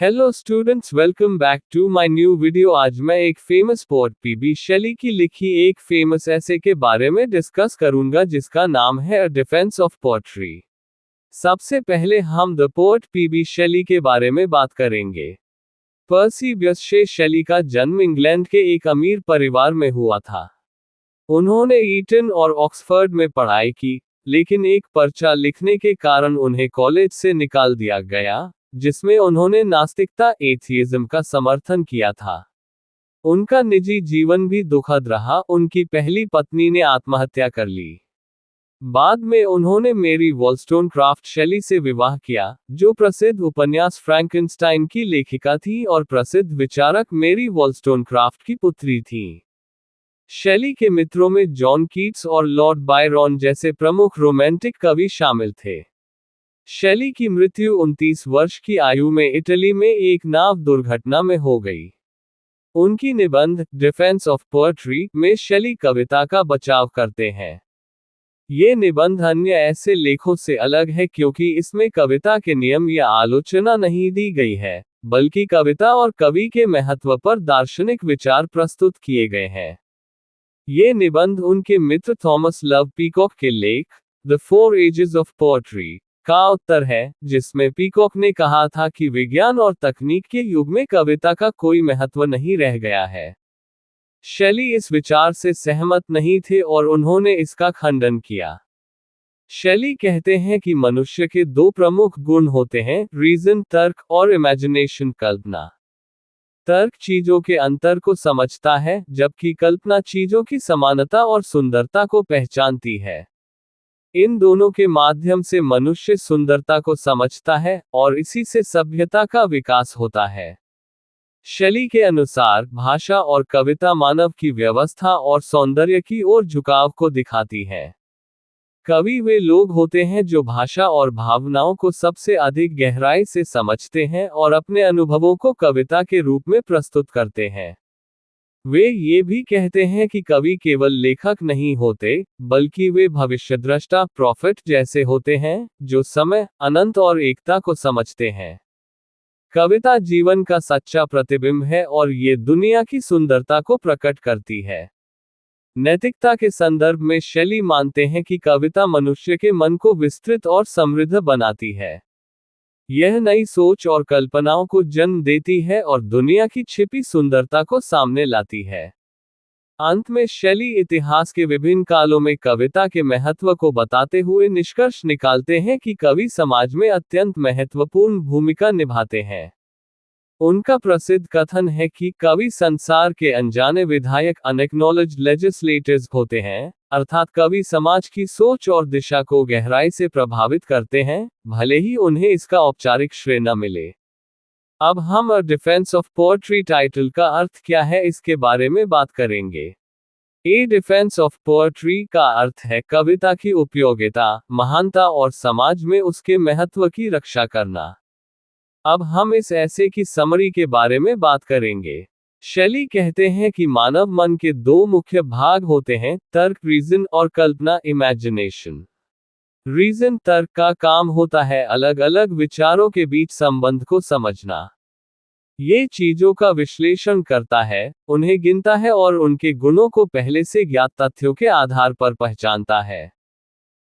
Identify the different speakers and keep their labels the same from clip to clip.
Speaker 1: Hello students, welcome back to my new video. आज मैं एक फेमस पोएट पीबी शेली की लिखी एक फेमस ऐसे के बारे में डिस्कस करूंगा जिसका नाम है अ डिफेंस ऑफ पोएट्री। सबसे पहले हम द पोएट पीबी शेली के बारे में बात करेंगे। पर्सी ब्यस्शे शेली का जन्म इंग्लैंड के एक अमीर परिवार में हुआ था। उन्होंने ईटन और ऑक्सफोर्ड में पढ़ाई की, लेकिन एक पर्चा लिखने के कारण उन्हें कॉलेज से निकाल दिया गया, जिसमें उन्होंने नास्तिकता एथियज्म का समर्थन किया था। उनका निजी जीवन भी दुखद रहा। उनकी पहली पत्नी ने आत्महत्या कर ली। बाद में उन्होंने मेरी वॉलस्टोनक्राफ्ट शेली से विवाह किया, जो प्रसिद्ध उपन्यास फ्रैंकेनस्टाइन की लेखिका थी और प्रसिद्ध विचारक मेरी वॉलस्टोनक्राफ्ट की पुत्री थी। शेली के मित्रों में जॉन कीट्स और लॉर्ड बायरन जैसे प्रमुख रोमांटिक कवि शामिल थे। शेली की मृत्यु 29 वर्ष की आयु में इटली में एक नाव दुर्घटना में हो गई। उनकी निबंध डिफेंस ऑफ पोएट्री में शेली कविता का बचाव करते हैं। ये निबंध अन्य ऐसे लेखों से अलग है क्योंकि इसमें कविता के नियम या आलोचना नहीं दी गई है, बल्कि कविता और कवि के महत्व पर दार्शनिक विचार प्रस्तुत किए गए हैं। ये निबंध उनके मित्र थॉमस लव पीकॉक के लेख the four ages of poetry का उत्तर है, जिसमें पीकॉक ने कहा था कि विज्ञान और तकनीक के युग में कविता का कोई महत्व नहीं रह गया है। शेली इस विचार से सहमत नहीं थे और उन्होंने इसका खंडन किया। शेली कहते हैं कि मनुष्य के दो प्रमुख गुण होते हैं, रीजन तर्क और इमेजिनेशन कल्पना। तर्क चीजों के अंतर को समझता है, जबकि कल्पना चीजों की समानता और सुंदरता को पहचानती है। इन दोनों के माध्यम से मनुष्य सुंदरता को समझता है, और इसी से सभ्यता का विकास होता है। शेली के अनुसार भाषा और कविता मानव की व्यवस्था और सौंदर्य की ओर झुकाव को दिखाती है। कवि वे लोग होते हैं जो भाषा और भावनाओं को सबसे अधिक गहराई से समझते हैं और अपने अनुभवों को कविता के रूप में प्रस्तुत करते हैं। वे ये भी कहते हैं कि कवि केवल लेखक नहीं होते, बल्कि वे भविष्यद्रष्टा प्रॉफिट जैसे होते हैं, जो समय, अनंत और एकता को समझते हैं। कविता जीवन का सच्चा प्रतिबिंब है और ये दुनिया की सुंदरता को प्रकट करती है। नैतिकता के संदर्भ में शेली मानते हैं कि कविता मनुष्य के मन को विस्तृत और समृद्ध बनाती है। यह नई सोच और कल्पनाओं को जन्म देती है और दुनिया की छिपी सुंदरता को सामने लाती है। अंत में शेली इतिहास के विभिन्न कालों में कविता के महत्व को बताते हुए निष्कर्ष निकालते हैं कि कवि समाज में अत्यंत महत्वपूर्ण भूमिका निभाते हैं। उनका प्रसिद्ध कथन है कि कवि संसार के अनजाने विधायक अनएक्नॉलेज्ड लेजिस्लेटर्स होते हैं, अर्थात कवि समाज की सोच और दिशा को गहराई से प्रभावित करते हैं, भले ही उन्हें इसका औपचारिक श्रेय न मिले। अब हम a defence of poetry title का अर्थ क्या है इसके बारे में बात करेंगे। ए डिफेंस ऑफ पोएट्री का अर्थ है कविता की उपयोगिता, महानता और समाज में उसके महत्व की रक्षा करना। अब हम इस ऐसे की समरी के बारे में बात करेंगे। शेली कहते हैं कि मानव मन के दो मुख्य भाग होते हैं, तर्क रीजन और कल्पना इमेजिनेशन। रीजन तर्क का काम होता है अलग अलग विचारों के बीच संबंध को समझना। ये चीजों का विश्लेषण करता है, उन्हें गिनता है और उनके गुणों को पहले से ज्ञात तथ्यों के आधार पर पहचानता है।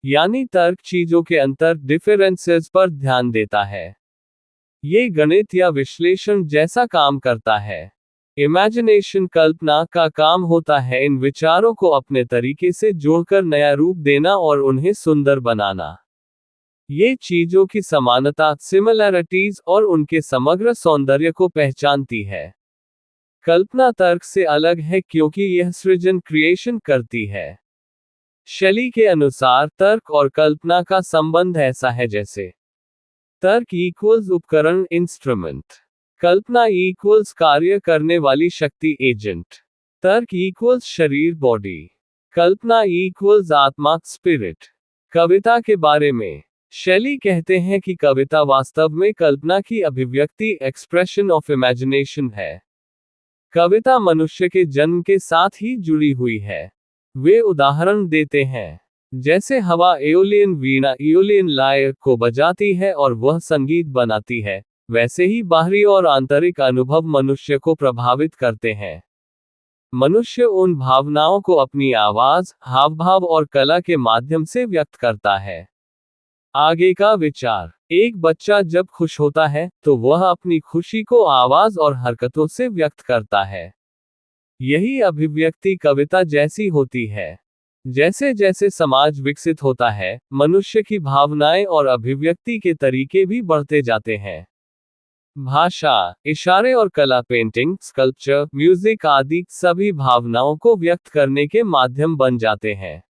Speaker 1: यानी तर्क चीजों के अंतर डिफरेंसेस पर ध्यान देता है। ये गणित या विश्लेषण जैसा काम करता है। इमेजिनेशन कल्पना का काम होता है इन विचारों को अपने तरीके से जोड़कर नया रूप देना और उन्हें सुंदर बनाना। ये चीजों की समानता, सिमिलैरिटीज और उनके समग्र सौंदर्य को पहचानती है। कल्पना तर्क से अलग है क्योंकि यह सृजन क्रिएशन करती है। शेली के अनुसार तर्क और कल्पना का संबंध ऐसा है जैसे तर्क इक्वल्स उपकरण इंस्ट्रूमेंट, कल्पना इक्वल्स कार्य करने वाली शक्ति एजेंट। तर्क इक्वल्स शरीर बॉडी, कल्पना इक्वल्स आत्मा स्पिरिट। कविता के बारे में शेली कहते हैं कि कविता वास्तव में कल्पना की अभिव्यक्ति, एक्सप्रेशन ऑफ इमेजिनेशन है। कविता मनुष्य के जन्म के साथ ही जुड़ी हुई है। वे उदाहरण देते हैं, जैसे हवा एओलियन वीणा एओलियन लायर को बजाती है और वह संगीत बनाती है, वैसे ही बाहरी और आंतरिक अनुभव मनुष्य को प्रभावित करते हैं। मनुष्य उन भावनाओं को अपनी आवाज, हावभाव और कला के माध्यम से व्यक्त करता है। आगे का विचार। एक बच्चा जब खुश होता है तो वह अपनी खुशी को आवाज और हरकतों से व्यक्त करता है। यही अभिव्यक्ति कविता जैसी होती है। जैसे जैसे समाज विकसित होता है, मनुष्य की भावनाएं और अभिव्यक्ति के तरीके भी बढ़ते जाते हैं। भाषा, इशारे और कला, पेंटिंग, स्कल्पचर, म्यूजिक आदि सभी भावनाओं को व्यक्त करने के माध्यम बन जाते हैं।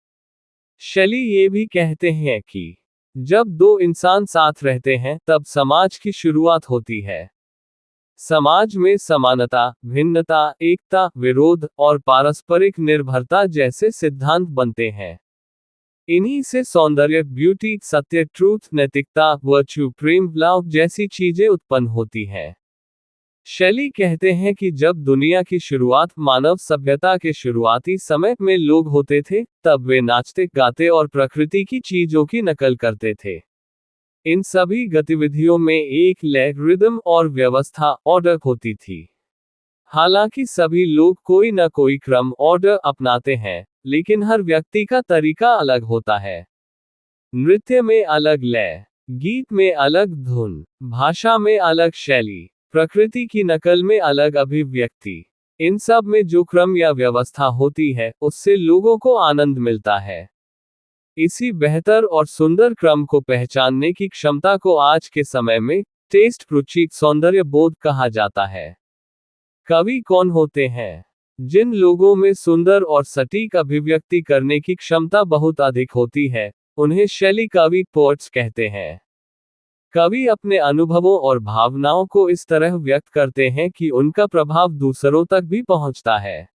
Speaker 1: शेली ये भी कहते हैं कि जब दो इंसान साथ रहते हैं तब समाज की शुरुआत होती है। समाज में समानता, भिन्नता, एकता, विरोध और पारस्परिक निर्भरता जैसे सिद्धांत बनते हैं। इन्हीं से सौंदर्य, ब्यूटी, सत्य, ट्रूथ, नैतिकता, वर्च्यू, प्रेम, लव जैसी चीजें उत्पन्न होती हैं। शेली कहते हैं कि जब दुनिया की शुरुआत मानव सभ्यता के शुरुआती समय में लोग होते थे, तब वे नाचते, गाते और प्रकृति की चीजों की नकल करते थे। इन सभी गतिविधियों में एक लय, रिदम और व्यवस्था, ऑर्डर होती थी। हालांकि सभी लोग कोई न कोई क्रम, ऑर्डर अपनाते हैं, लेकिन हर व्यक्ति का तरीका अलग होता है। नृत्य में अलग लय, गीत में अलग धुन, भाषा में अलग शैली, प्रकृति की नकल में अलग अभिव्यक्ति। इन सब में जो क्रम या व्यवस्था होती है, उससे लोगों को आनंद मिलता है। इसी बेहतर और सुंदर क्रम को पहचानने की क्षमता को आज के समय में टेस्ट, रुचि, सौंदर्य बोध कहा जाता है। कवि कौन होते हैं? जिन लोगों में सुंदर और सटीक अभिव्यक्ति करने की क्षमता बहुत अधिक होती है, उन्हें शैली कवि, पोएट्स कहते हैं। कवि अपने अनुभवों और भावनाओं को इस तरह व्यक्त करते हैं कि उनका प्रभाव दूसरों तक भी पहुंचता है।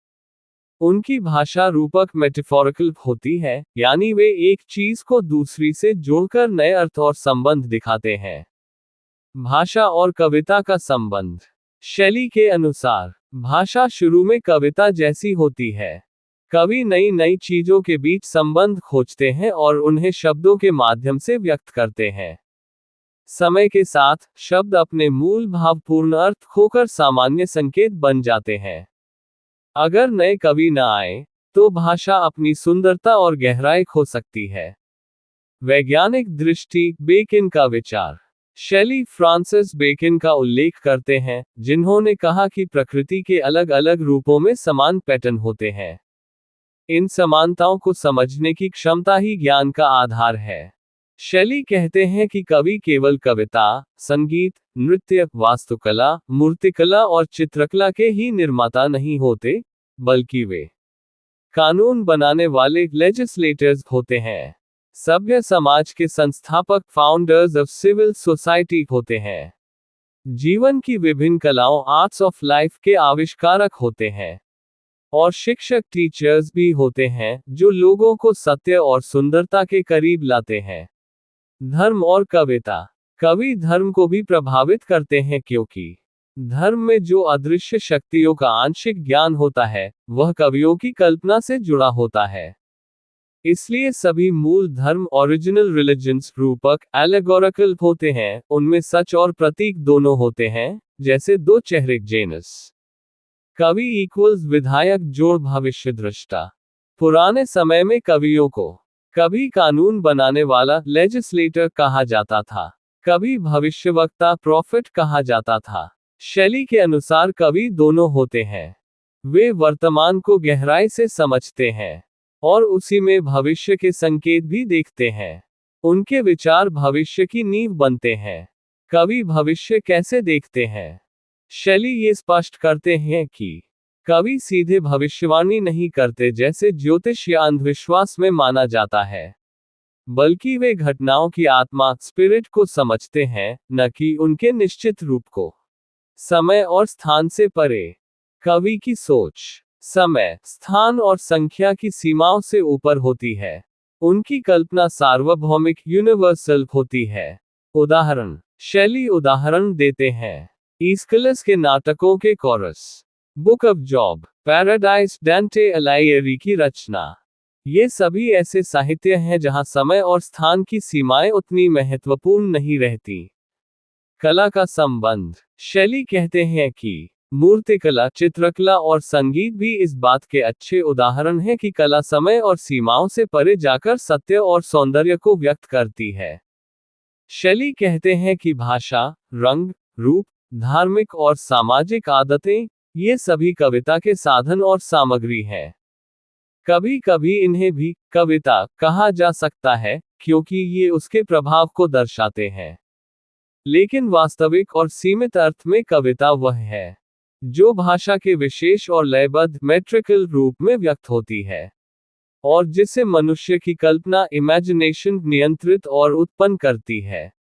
Speaker 1: उनकी भाषा रूपक, मेटाफोरिकल होती है, यानी वे एक चीज को दूसरी से जोड़कर नए अर्थ और संबंध दिखाते हैं। भाषा और कविता का संबंध। शैली के अनुसार भाषा शुरू में कविता जैसी होती है। कवि नई नई चीजों के बीच संबंध खोजते हैं और उन्हें शब्दों के माध्यम से व्यक्त करते हैं। समय के साथ शब्द अपने मूल भावपूर्ण अर्थ खोकर सामान्य संकेत बन जाते हैं। अगर नए कवि न आए तो भाषा अपनी सुंदरता और गहराई खो सकती है। वैज्ञानिक दृष्टि, बेकिन का विचार। शेली फ्रांसिस बेकिन का उल्लेख करते हैं, जिन्होंने कहा कि प्रकृति के अलग अलग रूपों में समान पैटर्न होते हैं। इन समानताओं को समझने की क्षमता ही ज्ञान का आधार है। शेली कहते हैं कि कवि केवल कविता, संगीत, नृत्य, वास्तुकला, मूर्तिकला और चित्रकला के ही निर्माता नहीं होते, बल्कि वे कानून बनाने वाले लेजिस्लेटर्स होते हैं। सभ्य समाज के संस्थापक, फाउंडर्स ऑफ सिविल सोसाइटी होते हैं। जीवन की विभिन्न कलाओं, आर्ट्स ऑफ लाइफ के आविष्कारक होते हैं। और शिक्षक, टीचर्स भी होते हैं, जो लोगों को सत्य और सुंदरता के करीब लाते हैं। धर्म और कविता। कवि धर्म को भी प्रभावित करते हैं, क्योंकि धर्म में जो अदृश्य शक्तियों का आंशिक ज्ञान होता है, वह कवियों की कल्पना से जुड़ा होता है। इसलिए सभी मूल धर्म, ओरिजिनल रिलीजन्स, रूपक, एलेगोरिकल होते हैं। उनमें सच और प्रतीक दोनों होते हैं, जैसे दो चेहरे, जेनस। कवि इक्वल्स विधायक जोड़ भविष्यद्रष्टा। पुराने समय में कवियों को कभी कानून बनाने वाला, लेजिस्लेटर कहा जाता था, कभी भविष्यवक्ता, प्रॉफिट कहा जाता था। शैली के अनुसार कवि दोनों होते हैं। वे वर्तमान को गहराई से समझते हैं और उसी में भविष्य के संकेत भी देखते हैं। उनके विचार भविष्य की नींव बनते हैं। कवि भविष्य कैसे देखते हैं? शैली ये स्पष्ट करते हैं कि कवि सीधे भविष्यवाणी नहीं करते, जैसे ज्योतिष या अंधविश्वास में माना जाता है, बल्कि वे घटनाओं की आत्मा, स्पिरिट को समझते हैं, न कि उनके निश्चित रूप को। समय और स्थान से परे। कवि की सोच समय, स्थान और संख्या की सीमाओं से ऊपर होती है। उनकी कल्पना सार्वभौमिक, यूनिवर्सल होती है। उदाहरण। शैली उदाहरण देते हैं। ईस्किलस के नाटकों के chorus, book of Job, Paradise, Dante Alighieri की रचना। ये सभी ऐसे साहित्य हैं जहां समय और स्थान की सीमाएं उतनी महत्वपूर्ण नहीं रहती। कला का संबंध। शैली कहते हैं कि मूर्तिकला, चित्रकला और संगीत भी इस बात के अच्छे उदाहरण हैं कि कला समय और सीमाओं से परे जाकर सत्य और सौंदर्य को व्यक्त करती है। शैली कहते हैं कि भाषा, रंग, रूप, धार्मिक और सामाजिक आदतें, ये सभी कविता के साधन और सामग्री हैं। कभी कभी इन्हें भी कविता कहा जा सकता है, क्योंकि ये उसके प्रभाव को दर्शाते हैं। लेकिन वास्तविक और सीमित अर्थ में कविता वह है जो भाषा के विशेष और लयबद्ध मेट्रिकल रूप में व्यक्त होती है, और जिसे मनुष्य की कल्पना इमेजिनेशन नियंत्रित और उत्पन्न करती है।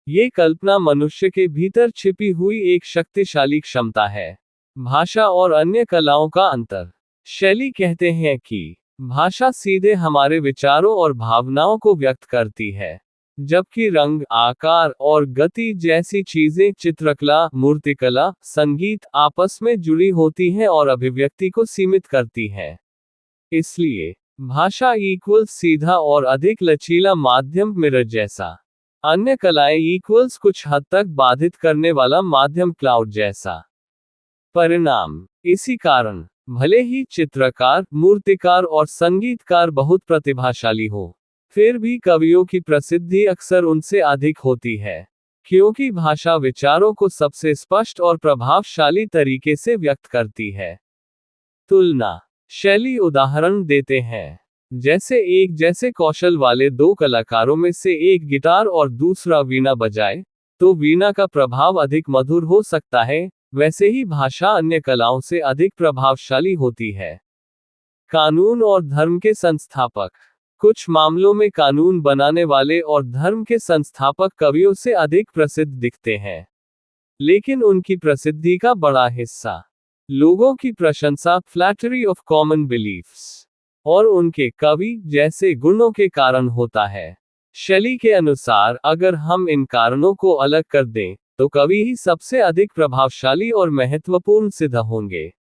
Speaker 1: ये कल्पना मनुष्य के भीतर छिपी हुई एक शक्तिशाली क्षमता है। भाषा और अन्य कलाओं का अंतर। शैली कहते हैं कि भाषा सीधे हमारे विचारों और भावनाओं को व्यक्त करती है, जबकि रंग, आकार और गति जैसी चीजें, चित्रकला, मूर्तिकला, संगीत, आपस में जुड़ी होती हैं और अभिव्यक्ति को सीमित करती हैं। इसलिए भाषा इक्वल्स सीधा और अधिक लचीला माध्यम, मिरर जैसा। अन्य कलाएं इक्वल्स कुछ हद तक बाधित करने वाला माध्यम, क्लाउड जैसा। परिणाम। इसी कारण भले ही चित्रकार, मूर्तिकार और संगीतकार बहुत प्रतिभाशाली हो, फिर भी कवियों की प्रसिद्धि अक्सर उनसे अधिक होती है, क्योंकि भाषा विचारों को सबसे स्पष्ट और प्रभावशाली तरीके से व्यक्त करती है। तुलना। शैली उदाहरण देते हैं। जैसे एक जैसे कौशल वाले दो कलाकारों में से एक गिटार और दूसरा वीणा बजाए, तो वीणा का प्रभाव अधिक मधुर हो सकता है, वैसे ही भाषा अन्य कलाओं से अधिक प्रभावशाली होती है। कानून और धर्म के संस्थापक। कुछ मामलों में कानून बनाने वाले और धर्म के संस्थापक कवियों से अधिक प्रसिद्ध दिखते हैं, लेकिन उनकी प्रसिद्धि का बड़ा हिस्सा लोगों की प्रशंसा, फ्लैटरी ऑफ कॉमन बिलीफ्स, और उनके कवि जैसे गुणों के कारण होता है। शैली के अनुसार अगर हम इन कारणों को अलग कर दें, तो कवि ही सबसे अधिक प्रभावशाली और महत्वपूर्ण सिद्ध होंगे।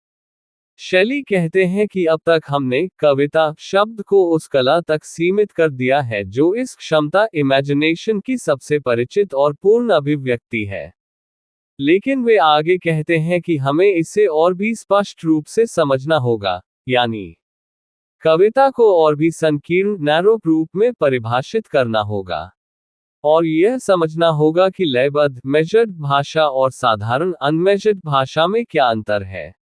Speaker 1: शैली कहते हैं कि अब तक हमने कविता शब्द को उस कला तक सीमित कर दिया है जो इस क्षमता, इमेजिनेशन की सबसे परिचित और पूर्ण अभिव्यक्ति है। लेकिन वे आगे कहते हैं कि हमें इसे और भी स्पष्ट रूप से समझना होगा, यानी कविता को और भी संकीर्ण, नैरो रूप में परिभाषित करना होगा, और यह समझना होगा कि लयबद्ध, मेजर्ड भाषा और साधारण अनमेजर्ड भाषा में क्या अंतर है।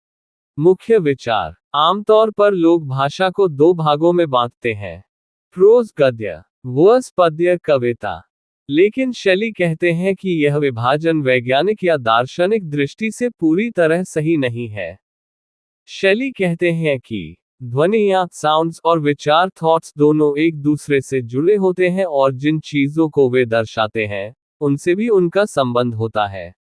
Speaker 1: मुख्य विचार। आमतौर पर लोग भाषा को दो भागों में बांटते हैं, प्रोज गद्य, वर्स पद्य कविता। लेकिन शैली कहते हैं कि यह विभाजन वैज्ञानिक या दार्शनिक दृष्टि से पूरी तरह सही नहीं है। शैली कहते हैं कि ध्वनियाँ, साउंड्स और विचार, थॉट्स दोनों एक दूसरे से जुड़े होते हैं, और जिन चीजों को वे दर्शाते हैं, उनसे भी उनका संबंध होता है।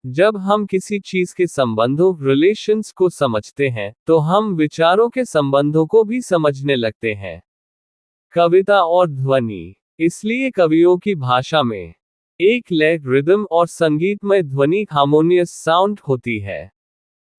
Speaker 1: जब हम किसी चीज के संबंधों, रिलेशंस को समझते हैं, तो हम विचारों के संबंधों को भी समझने लगते हैं। कविता और ध्वनि। इसलिए कवियों की भाषा में एक लय, रिदम और संगीतमय ध्वनि, हार्मोनियस साउंड होती है।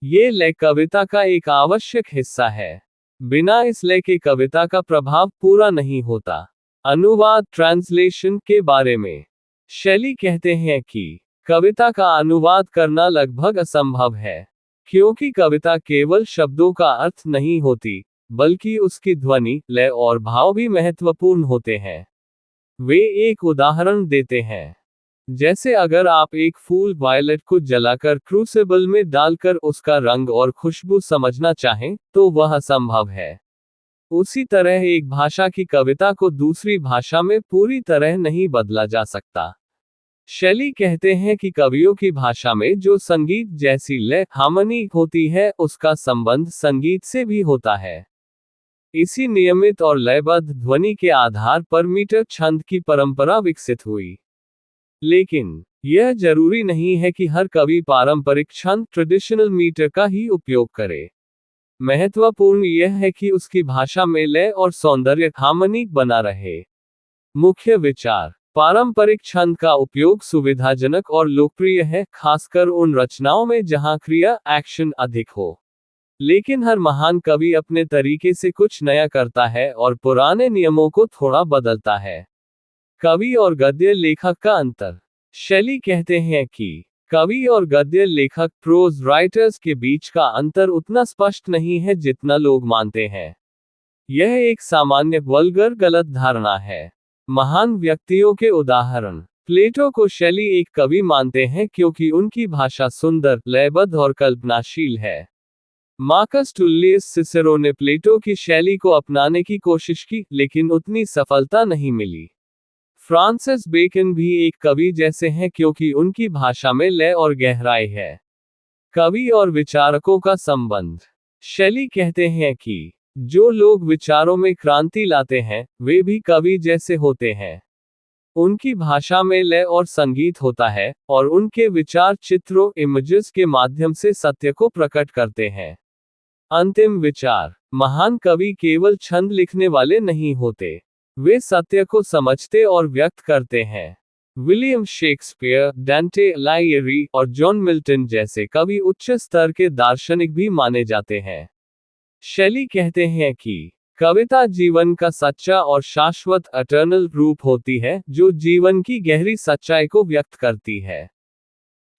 Speaker 1: ये लय कविता का एक आवश्यक हिस्सा है। बिना इस लय के कविता का प्रभाव पूरा नहीं होता। अनुवाद, ट्रांसलेशन के बारे में शैली कहते हैं कि कविता का अनुवाद करना लगभग असंभव है, क्योंकि कविता केवल शब्दों का अर्थ नहीं होती, बल्कि उसकी ध्वनि, लय और भाव भी महत्वपूर्ण होते हैं। वे एक उदाहरण देते हैं। जैसे अगर आप एक फूल वायलेट को जलाकर क्रूसिबल में डालकर उसका रंग और खुशबू समझना चाहें, तो वह असंभव है। उसी तरह एक भाषा की कविता को दूसरी भाषा में पूरी तरह नहीं बदला जा सकता। शैली कहते हैं कि कवियों की भाषा में जो संगीत जैसी लय, हार्मनी होती है, उसका संबंध संगीत से भी होता है। इसी नियमित और लयबद्ध ध्वनि के आधार पर मीटर छंद की परंपरा विकसित हुई। लेकिन यह जरूरी नहीं है कि हर कवि पारंपरिक छंद, ट्रेडिशनल मीटर का ही उपयोग करे। महत्वपूर्ण यह है कि उसकी भाषा में लय और सौंदर्य, हार्मनी बना रहे। मुख्य विचार। पारंपरिक छंद का उपयोग सुविधाजनक और लोकप्रिय है, खासकर उन रचनाओं में जहां क्रिया, एक्शन अधिक हो। लेकिन हर महान कवि अपने तरीके से कुछ नया करता है और पुराने नियमों को थोड़ा बदलता है। कवि और गद्य लेखक का अंतर। शेली कहते हैं कि कवि और गद्य लेखक प्रोज राइटर्स के बीच का अंतर उतना स्पष्ट नहीं है जितना लोग मानते हैं। यह एक सामान्य वल्गर गलत धारणा है। महान व्यक्तियों के उदाहरण। प्लेटो को शेली एक कवि मानते हैं क्योंकि उनकी भाषा सुंदर, लयबद्ध और कल्पनाशील है। मार्कस टुल्लियस सिसेरो ने प्लेटो की शैली को अपनाने की कोशिश की, लेकिन उतनी सफलता नहीं मिली। फ्रांसिस बेकन भी एक कवि जैसे हैं क्योंकि उनकी भाषा में लय और गहराई है। कवि और विचारकों का संबंध। शेली कहते हैं कि जो लोग विचारों में क्रांति लाते हैं, वे भी कवि जैसे होते हैं। उनकी भाषा में लय और संगीत होता है, और उनके विचार चित्रों, इमेजेस के माध्यम से सत्य को प्रकट करते हैं। अंतिम विचार। महान कवि केवल छंद लिखने वाले नहीं होते। वे सत्य को समझते और व्यक्त करते हैं। विलियम शेक्सपियर, डांटे अलाइएरी और जॉन मिल्टन जैसे कवि उच्च स्तर के दार्शनिक भी माने जाते हैं। शेली कहते हैं कि कविता जीवन का सच्चा और शाश्वत अटर्नल रूप होती है, जो जीवन की गहरी सच्चाई को व्यक्त करती है।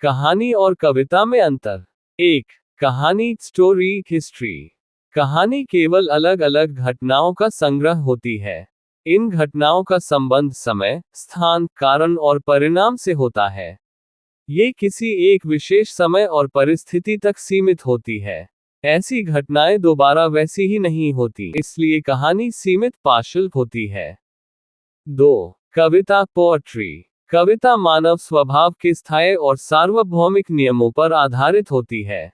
Speaker 1: कहानी और कविता में अंतर। 1. कहानी, स्टोरी, हिस्ट्री। कहानी केवल अलग अलग घटनाओं का संग्रह होती है। इन घटनाओं का संबंध समय, स्थान, कारण और परिणाम से होता है। ये किसी एक विशेष समय और परिस्थिति तक सीमित होती है। ऐसी घटनाएं दोबारा वैसी ही नहीं होती, इसलिए कहानी सीमित, पार्शल होती है। 2. कविता, पोएट्री। कविता मानव स्वभाव के स्थायी और सार्वभौमिक नियमों पर आधारित होती है।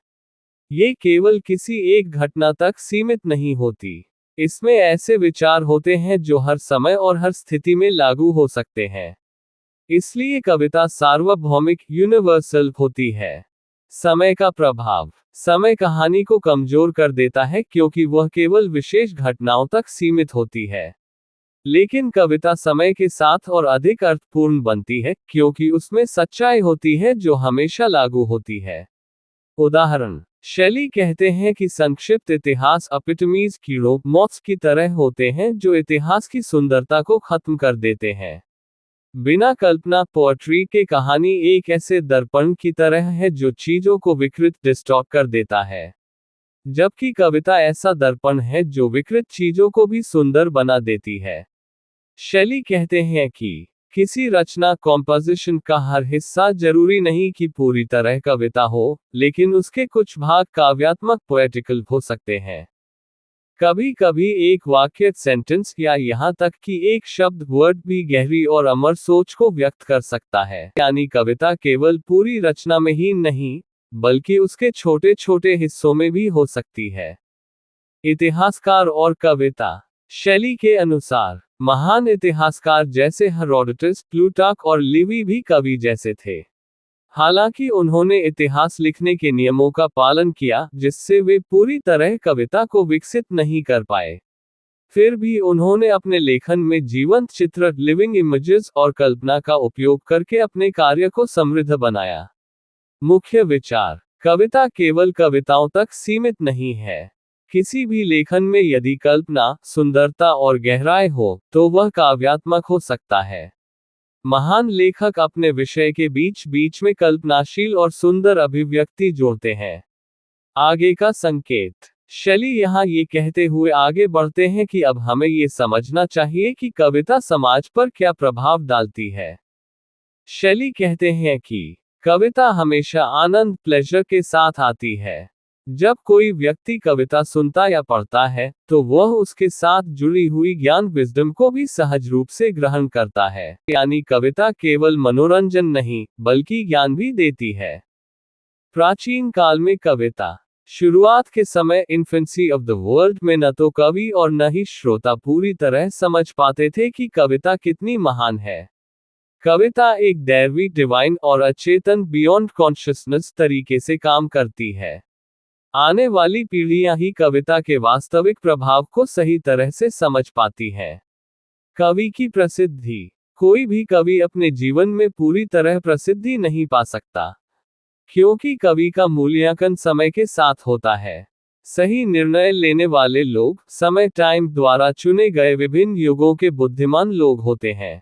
Speaker 1: ये केवल किसी एक घटना तक सीमित नहीं होती। इसमें ऐसे विचार होते हैं जो हर समय और हर स्थिति में लागू हो सकते हैं। इसलिए कविता सार्वभौमिक, यूनिवर्सल होती है। समय का प्रभाव। समय कहानी को कमजोर कर देता है क्योंकि वह केवल विशेष घटनाओं तक सीमित होती है। लेकिन कविता समय के साथ और अधिक अर्थपूर्ण बनती है क्योंकि उसमें सच्चाई होती है जो हमेशा लागू होती है। उदाहरण। शेली कहते हैं कि संक्षिप्त इतिहास एपिटमीज, कीड़ों, मॉथ्स की तरह होते हैं जो इतिहास की सुंदरता को खत्म कर देते हैं। बिना कल्पना, पोएट्री के कहानी एक ऐसे दर्पण की तरह है जो चीजों को विकृत, डिस्टॉर्ट कर देता है। जबकि कविता ऐसा दर्पण है जो विकृत चीजों को भी सुंदर बना देती है। शेली कहते हैं कि किसी रचना, कॉम्पोजिशन का हर हिस्सा जरूरी नहीं कि पूरी तरह कविता हो, लेकिन उसके कुछ भाग काव्यात्मक, पोएटिकल हो सकते हैं। कभी कभी एक वाक्य, सेंटेंस या यहाँ तक कि एक शब्द, वर्ड भी गहरी और अमर सोच को व्यक्त कर सकता है। यानी कविता केवल पूरी रचना में ही नहीं, बल्कि उसके छोटे छोटे हिस्सों में भी हो सकती है। इतिहासकार और कविता। शेली के अनुसार महान इतिहासकार जैसे हेरोडोटस, प्लूटार्क और लिवी भी कवि जैसे थे। हालांकि उन्होंने इतिहास लिखने के नियमों का पालन किया, जिससे वे पूरी तरह कविता को विकसित नहीं कर पाए। फिर भी उन्होंने अपने लेखन में जीवंत चित्र, लिविंग इमेजेस और कल्पना का उपयोग करके अपने कार्य को समृद्ध बनाया। मुख्य विचार। कविता केवल कविताओं तक सीमित नहीं है। किसी भी लेखन में यदि कल्पना, सुंदरता और गहराई हो, तो वह काव्यात्मक हो सकता है। महान लेखक अपने विषय के बीच बीच में कल्पनाशील और सुंदर अभिव्यक्ति जोड़ते हैं। आगे का संकेत। शेली यहाँ ये कहते हुए आगे बढ़ते हैं कि अब हमें ये समझना चाहिए कि कविता समाज पर क्या प्रभाव डालती है। शेली कहते हैं कि कविता हमेशा आनंद, प्लेजर के साथ आती है। जब कोई व्यक्ति कविता सुनता या पढ़ता है, तो वह उसके साथ जुड़ी हुई ज्ञान, विजडम को भी सहज रूप से ग्रहण करता है। यानी कविता केवल मनोरंजन नहीं, बल्कि ज्ञान भी देती है। प्राचीन काल में कविता। शुरुआत के समय, इन्फेंसी ऑफ द वर्ल्ड में न तो कवि और न ही श्रोता पूरी तरह समझ पाते थे कि कविता कितनी महान है। कविता एक दैवी, डिवाइन और अचेतन, बियॉन्ड कॉन्शियसनेस तरीके से काम करती है। आने वाली पीढ़ियां ही कविता के वास्तविक प्रभाव को सही तरह से समझ पाती हैं। कवि की प्रसिद्धि। कोई भी कवि अपने जीवन में पूरी तरह प्रसिद्धि नहीं पा सकता, क्योंकि कवि का मूल्यांकन समय के साथ होता है। सही निर्णय लेने वाले लोग, समय, टाइम द्वारा चुने गए विभिन्न युगों के बुद्धिमान लोग होते हैं।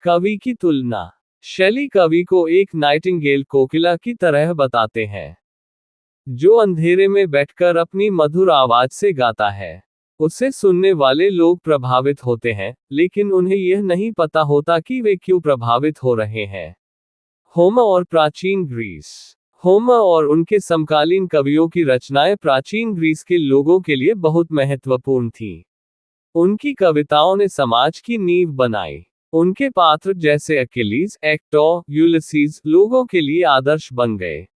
Speaker 1: कवि की तुलना। शैली कवि को एक नाइटिंगेल कोकिला की तरह बताते हैं, जो अंधेरे में बैठकर अपनी मधुर आवाज से गाता है। उसे सुनने वाले लोग प्रभावित होते हैं, लेकिन उन्हें यह नहीं पता होता कि वे क्यों प्रभावित हो रहे हैं। होमर और प्राचीन ग्रीस। होमर और उनके समकालीन कवियों की रचनाएं प्राचीन ग्रीस के लोगों के लिए बहुत महत्वपूर्ण थीं। उनकी कविताओं ने समाज की नींव बनाई। उनके पात्र जैसे अकिलीज, एक्टर, यूलिसीज लोगों के लिए आदर्श बन गए।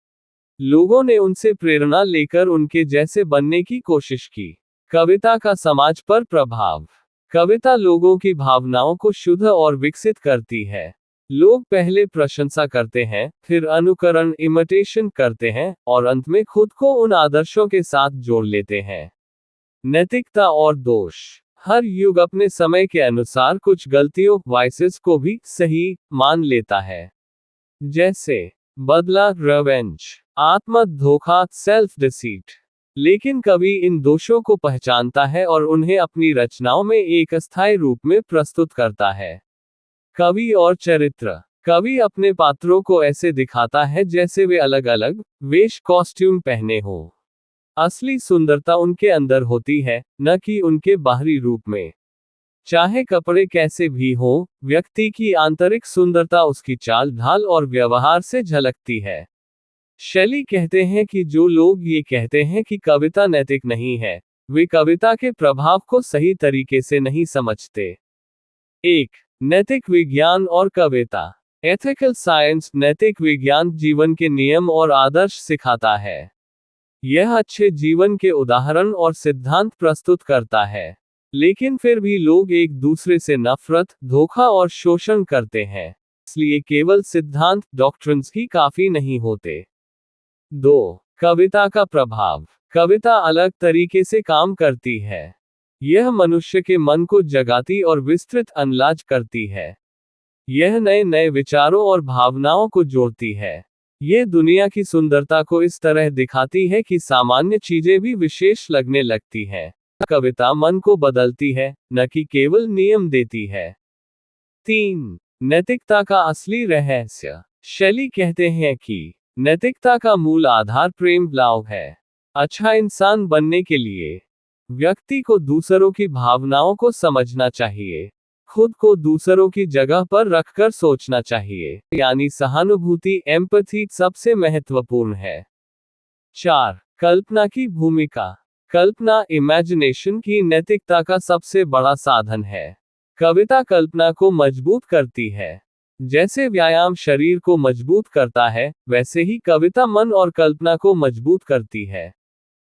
Speaker 1: लोगों ने उनसे प्रेरणा लेकर उनके जैसे बनने की कोशिश की। कविता का समाज पर प्रभाव। कविता लोगों की भावनाओं को शुद्ध और विकसित करती है। लोग पहले प्रशंसा करते हैं, फिर अनुकरण इमिटेशन करते हैं, और अंत में खुद को उन आदर्शों के साथ जोड़ लेते हैं। नैतिकता और दोष। हर युग अपने समय के अनुसार कुछ गलतियों वाइसेस को भी सही मान लेता है। जैसे बदला, रिवेंज, आत्म धोखा, सेल्फ डिसीट। लेकिन कवि इन दोषों को पहचानता है और उन्हें अपनी रचनाओं में एक अस्थायी रूप में प्रस्तुत करता है। कवि और चरित्र। कवि अपने पात्रों को ऐसे दिखाता है जैसे वे अलग अलग वेश कॉस्ट्यूम पहने हो। असली सुंदरता उनके अंदर होती है, न कि उनके बाहरी रूप में। चाहे कपड़े कैसे भी हो, व्यक्ति की आंतरिक सुंदरता उसकी चाल ढाल और व्यवहार से झलकती है। शैली कहते हैं कि जो लोग ये कहते हैं कि कविता नैतिक नहीं है, वे कविता के प्रभाव को सही तरीके से नहीं समझते। 1. नैतिक विज्ञान और कविता। Ethical science. नैतिक विज्ञान जीवन के नियम और आदर्श सिखाता है। यह अच्छे जीवन के उदाहरण और सिद्धांत प्रस्तुत करता है। लेकिन फिर भी लोग एक दूसरे से नफरत, धोखा और शोषण करते हैं। इसलिए केवल सिद्धांत डॉक्ट्रिन्स ही काफी नहीं होते। 2. कविता का प्रभाव। कविता अलग तरीके से काम करती है। यह मनुष्य के मन को जगाती और विस्तृत अनलाज करती है। यह नए नए विचारों और भावनाओं को जोड़ती है। यह दुनिया की सुंदरता को इस तरह दिखाती है कि सामान्य चीजें भी विशेष लगने लगती हैं। कविता मन को बदलती है, न कि केवल नियम देती है। 3. नैतिकता का असली रहस्य। शैली कहते हैं कि नैतिकता का मूल आधार प्रेम लाव है। अच्छा इंसान बनने के लिए व्यक्ति को दूसरों की भावनाओं को समझना चाहिए। खुद को दूसरों की जगह पर रखकर सोचना चाहिए, यानी सहानुभूति, एम्पैथी सबसे महत्वपूर्ण है। 4. कल्पना की भूमिका। कल्पना, इमेजिनेशन की नैतिकता का सबसे बड़ा साधन है। कविता कल्पना को मजबूत करती है। जैसे व्यायाम शरीर को मजबूत करता है, वैसे ही कविता मन और कल्पना को मजबूत करती है।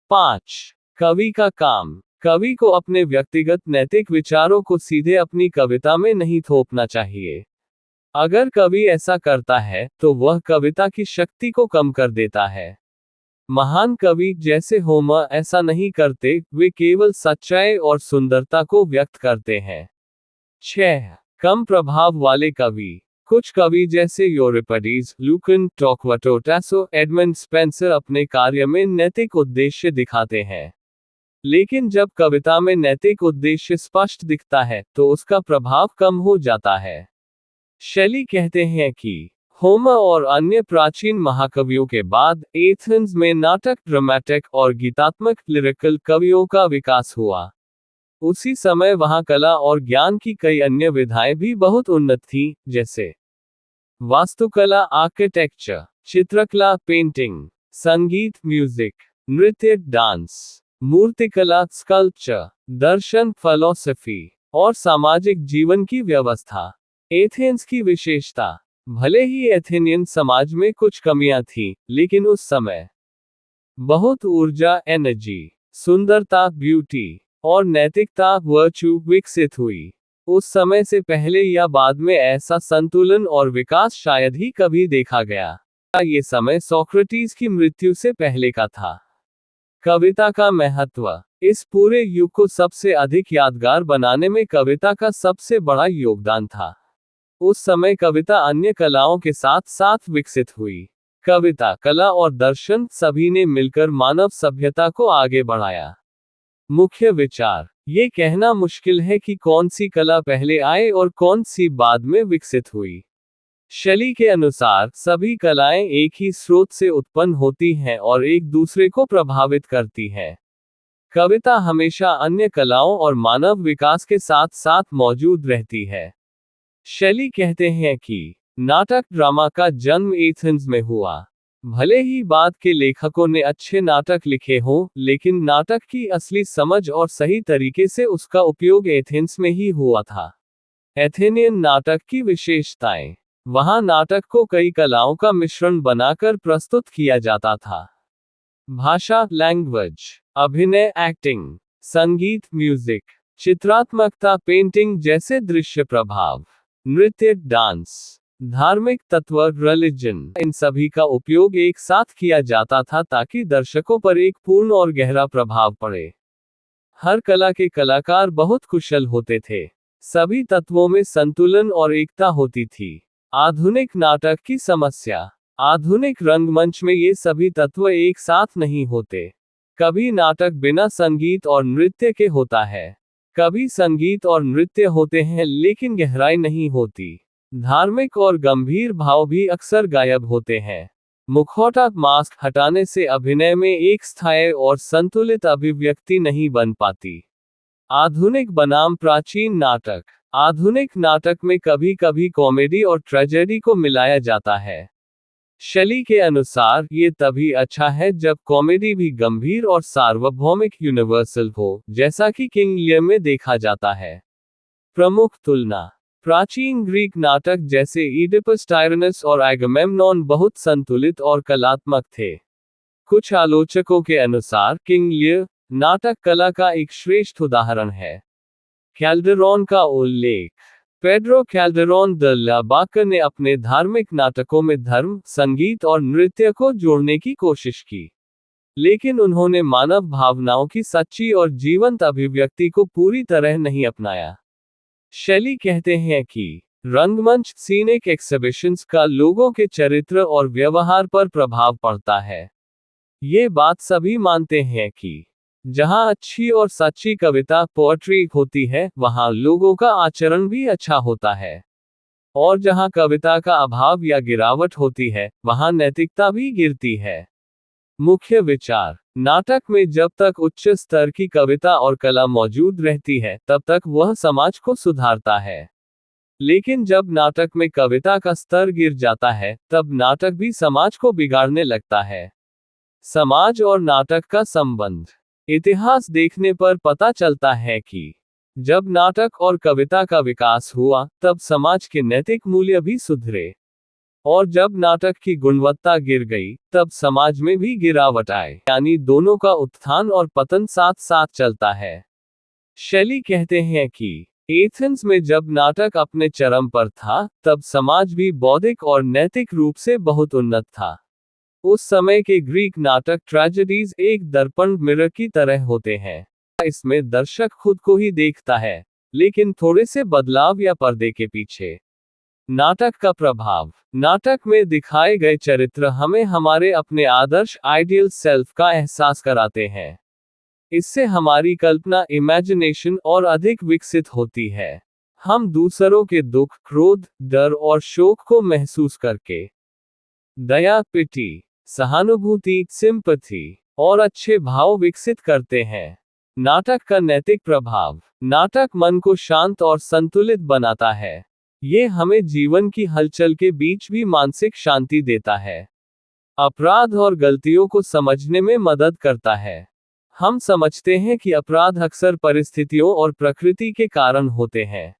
Speaker 1: 5. कवि का काम। कवि को अपने व्यक्तिगत नैतिक विचारों को सीधे अपनी कविता में नहीं थोपना चाहिए। अगर कवि ऐसा करता है, तो वह कविता की शक्ति को कम कर देता है। महान कवि जैसे होमर ऐसा नहीं करते, वे केवल सच्चाई और सुंदरता को व्यक्त करते हैं। 6. कम प्रभाव वाले कवि। कुछ कवि जैसे यूरिपिडीज, लुकन, टॉर्क्वाटो टैसो, एडमंड स्पेंसर अपने कार्य में नैतिक उद्देश्य दिखाते हैं। लेकिन जब कविता में नैतिक उद्देश्य स्पष्ट दिखता है, तो उसका प्रभाव कम हो जाता है। शैली कहते हैं कि होमर और अन्य प्राचीन महाकवियों के बाद एथेंस में नाटक, ड्रामेटिक और गीतात्मक लिरिकल कवियों का विकास हुआ। उसी समय वहां कला और ज्ञान की कई अन्य विधाएं भी बहुत उन्नत थीं, जैसे वास्तुकला, आर्किटेक्चर, चित्रकला, पेंटिंग, संगीत, म्यूजिक, नृत्य, डांस, मूर्तिकला, स्कल्पचर, दर्शन, फिलॉसफी और सामाजिक जीवन की व्यवस्था। एथेंस की विशेषता। भले ही एथेनियन समाज में कुछ कमियां थीं, लेकिन उस समय बहुत ऊर्जा, एनर्जी, सुंदरता, ब्यूटी और नैतिकता, वर्च्यू विकसित हुई। उस समय से पहले या बाद में ऐसा संतुलन और विकास शायद ही कभी देखा गया। ये समय सोक्रेटिस की मृत्यु से पहले का था। कविता का महत्व। इस पूरे युग को सबसे अधिक यादगार बनाने में कविता का सबसे बड़ा योगदान था। उस समय कविता अन्य कलाओं के साथ साथ विकसित हुई। कविता, कला और दर्शन सभी ने मिलकर मानव सभ्यता को आगे बढ़ाया। मुख्य विचार। ये कहना मुश्किल है कि कौन सी कला पहले आए और कौन सी बाद में विकसित हुई। शेली के अनुसार सभी कलाएं एक ही स्रोत से उत्पन्न होती हैं और एक दूसरे को प्रभावित करती हैं। कविता हमेशा अन्य कलाओं और मानव विकास के साथ साथ मौजूद रहती है। शेली कहते हैं कि नाटक ड्रामा का जन्म एथेंस में हुआ। भले ही बाद के लेखकों ने अच्छे नाटक लिखे हों, लेकिन नाटक की असली समझ और सही तरीके से उसका उपयोग एथेंस में ही हुआ था। एथेनियन नाटक की विशेषताएं। वहां नाटक को कई कलाओं का मिश्रण बनाकर प्रस्तुत किया जाता था। भाषा, लैंग्वेज, अभिनय, एक्टिंग, संगीत, म्यूजिक, चित्रात्मकता, पेंटिंग जैसे दृश्य प्रभाव, नृत्य, डांस, धार्मिक तत्व, रिलीजन, इन सभी का उपयोग एक साथ किया जाता था ताकि दर्शकों पर एक पूर्ण और गहरा प्रभाव पड़े। हर कला के कलाकार बहुत कुशल होते थे। सभी तत्वों में संतुलन और एकता होती थी। आधुनिक नाटक की समस्या। आधुनिक रंगमंच में ये सभी तत्व एक साथ नहीं होते। कभी नाटक बिना संगीत और नृत्य के होता है, कभी संगीत और नृत्य होते हैं लेकिन गहराई नहीं होती। धार्मिक और गंभीर भाव भी अक्सर गायब होते हैं। मुखौटा, मास्क हटाने से अभिनय में एक स्थायी और संतुलित अभिव्यक्ति नहीं बन पाती। आधुनिक बनाम प्राचीन नाटक। आधुनिक नाटक में कभी कभी कॉमेडी और ट्रेजेडी को मिलाया जाता है। शेली के अनुसार ये तभी अच्छा है जब कॉमेडी भी गंभीर और सार्वभौमिक यूनिवर्सल हो, जैसा कि किंग लियर में देखा जाता है। प्रमुख तुलना। प्राचीन ग्रीक नाटक जैसे ईडिपस, टायरनस और एगमेम्नॉन बहुत संतुलित और कलात्मक थे। कुछ आलोचकों के अनुसार किंग लियर नाटक कला का एक श्रेष्ठ उदाहरण है। कैल्डेरॉन का उल्लेख। पेड्रो कैल्डेरॉन द ला बाकर ने अपने धार्मिक नाटकों में धर्म, संगीत और नृत्य को जोड़ने की कोशिश की, लेकिन उन्होंने मानव भावनाओं की सच्ची और जीवंत अभिव्यक्ति को पूरी तरह नहीं अपनाया। शेली कहते हैं कि रंगमंच, सीनिक एक्सिबिशंस का लोगों के चरित्र और व्यवहार पर प्रभाव पड़ता है। ये बात सभी मानते हैं कि जहां अच्छी और सच्ची कविता, पोएट्री होती है, वहां लोगों का आचरण भी अच्छा होता है। और जहां कविता का अभाव या गिरावट होती है, वहां नैतिकता भी गिरती है। मुख्य विचार। नाटक में जब तक उच्च स्तर की कविता और कला मौजूद रहती है, तब तक वह समाज को सुधारता है। लेकिन जब नाटक में कविता का स्तर गिर जाता है, तब नाटक भी समाज को बिगाड़ने लगता है। समाज और नाटक का संबंध। इतिहास देखने पर पता चलता है कि जब नाटक और कविता का विकास हुआ, तब समाज के नैतिक मूल्य भी सुधरे। और जब नाटक की गुणवत्ता गिर गई, तब समाज में भी गिरावट आए, यानी दोनों का उत्थान और पतन साथ साथ चलता है। शेली कहते हैं कि एथेंस में जब नाटक अपने चरम पर था, तब समाज भी बौद्धिक और नैतिक रूप से बहुत उन्नत था। उस समय के ग्रीक नाटक ट्रेजेडीज एक दर्पण, मिरर की तरह होते हैं। इसमें दर्शक खुद को ही देखता है, लेकिन थोड़े से बदलाव या पर्दे के पीछे। नाटक का प्रभाव। नाटक में दिखाए गए चरित्र हमें हमारे अपने आदर्श, आइडियल सेल्फ का एहसास कराते हैं। इससे हमारी कल्पना, इमेजिनेशन और अधिक विकसित होती है। हम दूसरों के दुख, क्रोध, डर और शोक को महसूस करके दया, पिटी, सहानुभूति, सिंपैथी और अच्छे भाव विकसित करते हैं। नाटक का नैतिक प्रभाव। नाटक मन को शांत और संतुलित बनाता है। ये हमें जीवन की हलचल के बीच भी मानसिक शांति देता है। अपराध और गलतियों को समझने में मदद करता है। हम समझते हैं कि अपराध अक्सर परिस्थितियों और प्रकृति के कारण होते हैं।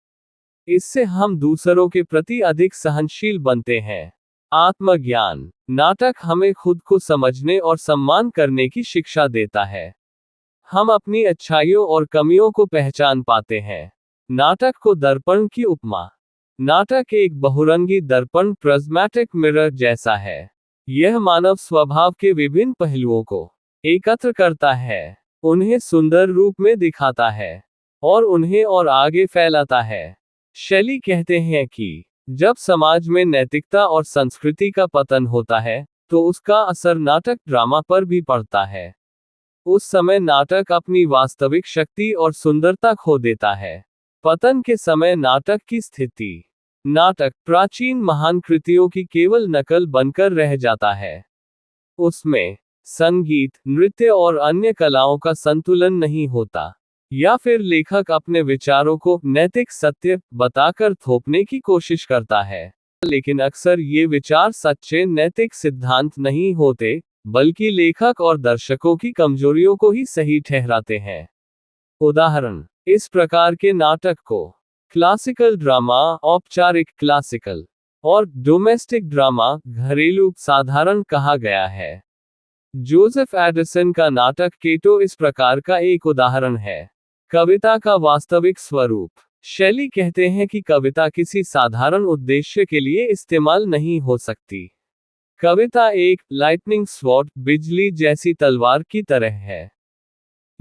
Speaker 1: इससे हम दूसरों के प्रति अधिक सहनशील बनते हैं। आत्मज्ञान। नाटक हमें खुद को समझने और सम्मान करने की शिक्षा देता है। हम अपनी अच्छाइयों और कमियों को पहचान पाते हैं। नाटक को दर्पण की उपमा। नाटक एक बहुरंगी दर्पण, प्रिज्मैटिक मिरर जैसा है। यह मानव स्वभाव के विभिन्न पहलुओं को एकत्र करता है, उन्हें सुंदर रूप में दिखाता है और उन्हें और आगे फैलाता है। शेली कहते हैं कि जब समाज में नैतिकता और संस्कृति का पतन होता है, तो उसका असर नाटक, ड्रामा पर भी पड़ता है। उस समय नाटक अपनी वास्तविक शक्ति और सुंदरता खो देता है। पतन के समय नाटक की स्थिति। नाटक प्राचीन महान कृतियों की केवल नकल बनकर रह जाता है। उसमें संगीत, नृत्य और अन्य कलाओं का संतुलन नहीं होता, या फिर लेखक अपने विचारों को नैतिक सत्य बताकर थोपने की कोशिश करता है। लेकिन अक्सर ये विचार सच्चे नैतिक सिद्धांत नहीं होते, बल्कि लेखक और दर्शकों की कमजोरियों को ही सही ठहराते हैं। उदाहरण, इस प्रकार के नाटक को क्लासिकल ड्रामा, औपचारिक क्लासिकल, और डोमेस्टिक ड्रामा, घरेलू साधारण कहा गया है। जोसेफ एडिसन का नाटक केटो इस प्रकार का एक उदाहरण है। कविता का वास्तविक स्वरूप। शैली कहते हैं कि कविता किसी साधारण उद्देश्य के लिए इस्तेमाल नहीं हो सकती। कविता एक लाइटनिंग स्वॉर्ड, बिजली जैसी तलवार की तरह है।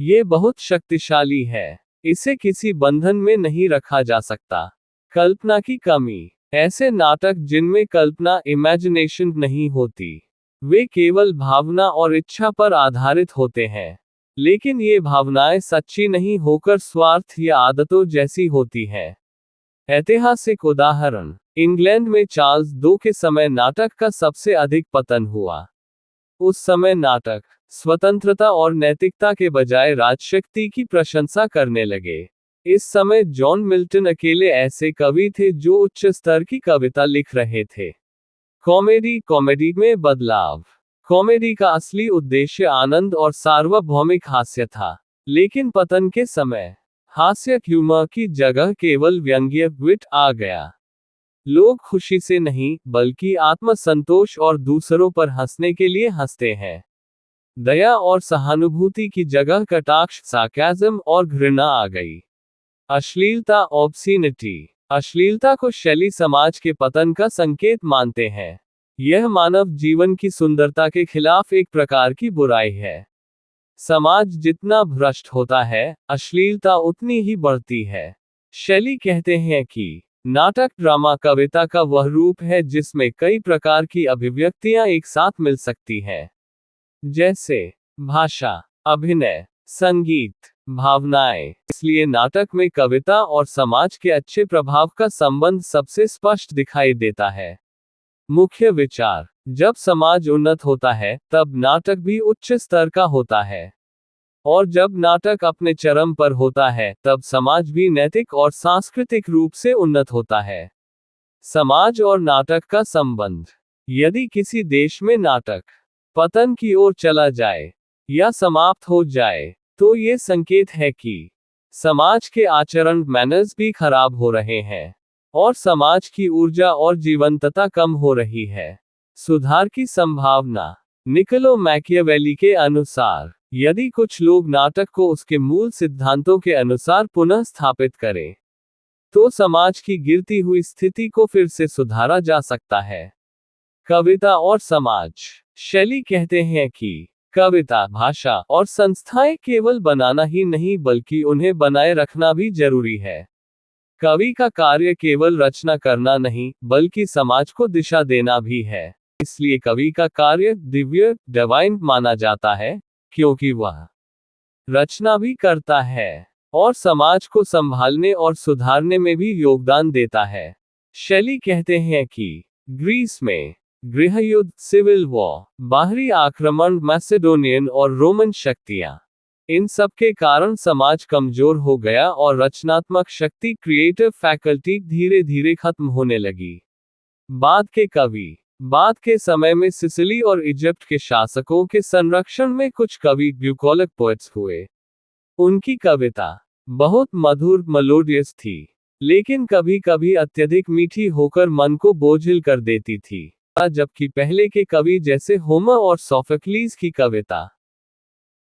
Speaker 1: ये बहुत शक्तिशाली है। इसे किसी बंधन में नहीं रखा जा सकता। कल्पना की कमी। ऐसे नाटक जिनमें कल्पना, इमेजिनेशन नहीं होती, वे केवल भावना और इच्छा पर आधारित होते हैं। लेकिन ये भावनाएं सच्ची नहीं होकर स्वार्थ या आदतों जैसी होती हैं। ऐतिहासिक उदाहरण, इंग्लैंड में चार्ल्स II के समय नाटक का सबसे अधिक पतन हुआ। उस समय नाटक स्वतंत्रता और नैतिकता के बजाय राजशक्ति की प्रशंसा करने लगे। इस समय जॉन मिल्टन अकेले ऐसे कवि थे जो उच्च स्तर की कविता लिख रहे थे। कॉमेडी में बदलाव। कॉमेडी का असली उद्देश्य आनंद और सार्वभौमिक हास्य था, लेकिन पतन के समय हास्य ह्यूमर की जगह केवल व्यंग्य विट आ गया। लोग खुशी से नहीं, बल्कि आत्मसंतोष और दूसरों पर हंसने के लिए हंसते हैं। दया और सहानुभूति की जगह कटाक्ष, सार्काज़म और घृणा आ गई। अश्लीलता, ऑब्सीनिटी। अश्लीलता को शैली समाज के पतन का संकेत मानते हैं। यह मानव जीवन की सुंदरता के खिलाफ एक प्रकार की बुराई है। समाज जितना भ्रष्ट होता है, अश्लीलता उतनी ही बढ़ती है। शैली कहते हैं कि नाटक, ड्रामा, कविता का वह रूप है जिसमें कई प्रकार की अभिव्यक्तियां एक साथ मिल सकती हैं, जैसे भाषा, अभिनय, संगीत, भावनाएं। इसलिए नाटक में कविता और समाज के अच्छे प्रभाव का संबंध सबसे स्पष्ट दिखाई देता है। मुख्य विचार, जब समाज उन्नत होता है, तब नाटक भी उच्च स्तर का होता है। और जब नाटक अपने चरम पर होता है, तब समाज भी नैतिक और सांस्कृतिक रूप से उन्नत होता है। समाज और नाटक का संबंध। यदि किसी देश में नाटक पतन की ओर चला जाए या समाप्त हो जाए, तो ये संकेत है कि समाज के आचरण, मैनर्स भी खराब हो रहे हैं, और समाज की ऊर्जा और जीवंतता कम हो रही है। सुधार की संभावना। निकोलो मैकियावेली के अनुसार, यदि कुछ लोग नाटक को उसके मूल सिद्धांतों के अनुसार पुनः स्थापित करें, तो समाज की गिरती हुई स्थिति को फिर से सुधारा जा सकता है। कविता और समाज। शैली कहते हैं कि कविता, भाषा और संस्थाएं केवल बनाना ही नहीं, बल्कि उन्हें बनाए रखना भी जरूरी है। कवि का कार्य केवल रचना करना नहीं, बल्कि समाज को दिशा देना भी है। इसलिए कवि का कार्य दिव्य, डिवाइन माना जाता है, क्योंकि वह रचना भी करता है और समाज को संभालने और सुधारने में भी योगदान देता है। शैली कहते हैं कि ग्रीस में गृहयुद्ध, सिविल वॉर, बाहरी आक्रमण, मैसेडोनियन और रोमन शक्तियां, इन सब के कारण समाज कमजोर हो गया और रचनात्मक शक्ति, क्रिएटिव फैकल्टी धीरे धीरे खत्म होने लगी। बाद के कवि। बाद के समय में सिसिली और इजिप्ट के शासकों के संरक्षण में कुछ कवि ब्यूकोलिक पोएट्स हुए। उनकी कविता बहुत मधुर, मेलोडियस थी, लेकिन कभी कभी अत्यधिक मीठी होकर मन को बोझिल कर देती थी। जबकि पहले के कवि जैसे होमर और सोफोक्लीज की कविता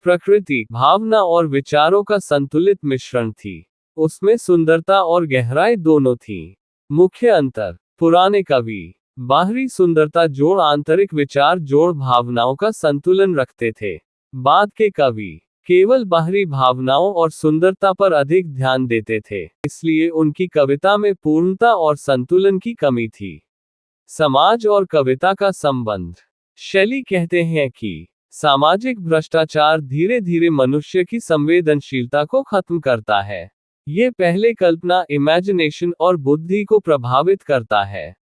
Speaker 1: प्रकृति, भावना और विचारों का संतुलित मिश्रण थी। उसमें सुंदरता और गहराई दोनों थी। मुख्य अंतर। पुराने कवि बाहरी सुंदरता जोड़ आंतरिक विचार जोड़ भावनाओं का संतुलन रखते थे। बाद के कवि केवल बाहरी भावनाओं और सुंदरता पर अधिक ध्यान देते थे, इसलिए उनकी कविता में पूर्णता और संतुलन की कमी थी। समाज और कविता का संबंध। शैली कहते हैं कि सामाजिक भ्रष्टाचार धीरे धीरे मनुष्य की संवेदनशीलता को खत्म करता है। ये पहले कल्पना, इमेजिनेशन और बुद्धि को प्रभावित करता है,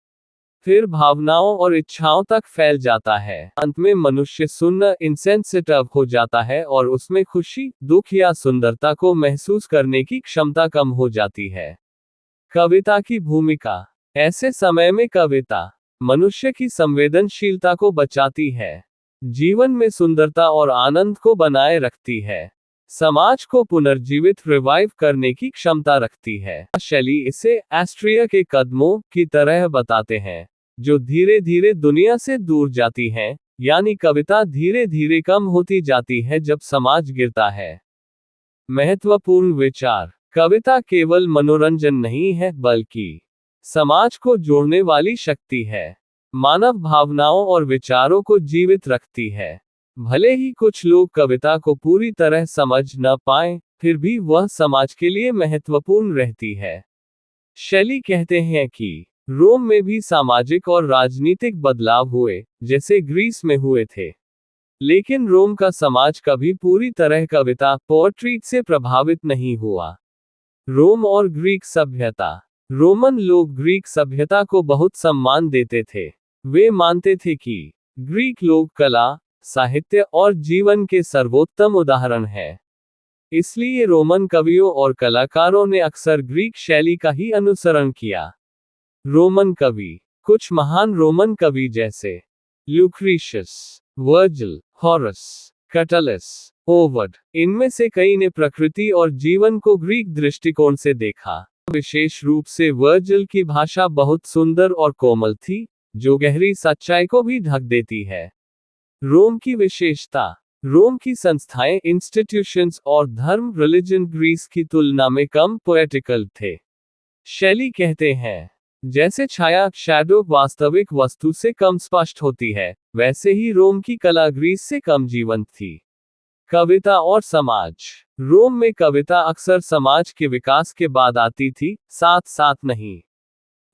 Speaker 1: फिर भावनाओं और इच्छाओं तक फैल जाता है। अंत में मनुष्य सुन्न, इंसेंसिटिव हो जाता है और उसमें खुशी, दुख या सुंदरता को महसूस करने की क्षमता कम हो जाती है। कविता की भूमिका। ऐसे समय में कविता मनुष्य की संवेदनशीलता को बचाती है, जीवन में सुंदरता और आनंद को बनाए रखती है, समाज को पुनर्जीवित रिवाइव करने की क्षमता रखती है। शैली इसे एस्ट्रिया के कदमों की तरह बताते हैं, जो धीरे धीरे दुनिया से दूर जाती हैं, यानी कविता धीरे धीरे कम होती जाती है जब समाज गिरता है। महत्वपूर्ण विचार। कविता केवल मनोरंजन नहीं है, बल्कि समाज को जोड़ने वाली शक्ति है, मानव भावनाओं और विचारों को जीवित रखती है। भले ही कुछ लोग कविता को पूरी तरह समझ न पाएं, फिर भी वह समाज के लिए महत्वपूर्ण रहती है। शैली कहते हैं कि रोम में भी सामाजिक और राजनीतिक बदलाव हुए, जैसे ग्रीस में हुए थे। लेकिन रोम का समाज कभी पूरी तरह कविता, पोएट्री से प्रभावित नहीं हुआ। रोम और ग्रीक सभ्यता। रोमन लोग ग्रीक सभ्यता को बहुत सम्मान देते थे। वे मानते थे कि ग्रीक लोग कला, साहित्य और जीवन के सर्वोत्तम उदाहरण हैं। इसलिए रोमन कवियों और कलाकारों ने अक्सर ग्रीक शैली का ही अनुसरण किया। रोमन कवि। कुछ महान रोमन कवि जैसे ल्यूक्रीशियस, वर्जिल, हॉरस, कैटलस, ओवड, इनमें से कई ने प्रकृति और जीवन को ग्रीक दृष्टिकोण से देखा। विशेष रूप से वर्जिल की भाषा बहुत सुंदर और कोमल थी, जो गहरी सच्चाई को भी ढक देती है। रोम की विशेषता। रोम की संस्थाएं, इंस्टीट्यूशंस और धर्म, रिलीजन ग्रीस की तुलना में कम पोएटिकल थे। शैली कहते हैं, जैसे छाया, शैडो वास्तविक वस्तु से कम स्पष्ट होती है, वैसे ही रोम की कला ग्रीस से कम जीवंत थी। कविता और समाज। रोम में कविता अक्सर समाज के विकास के बाद आती थी, साथ साथ नहीं।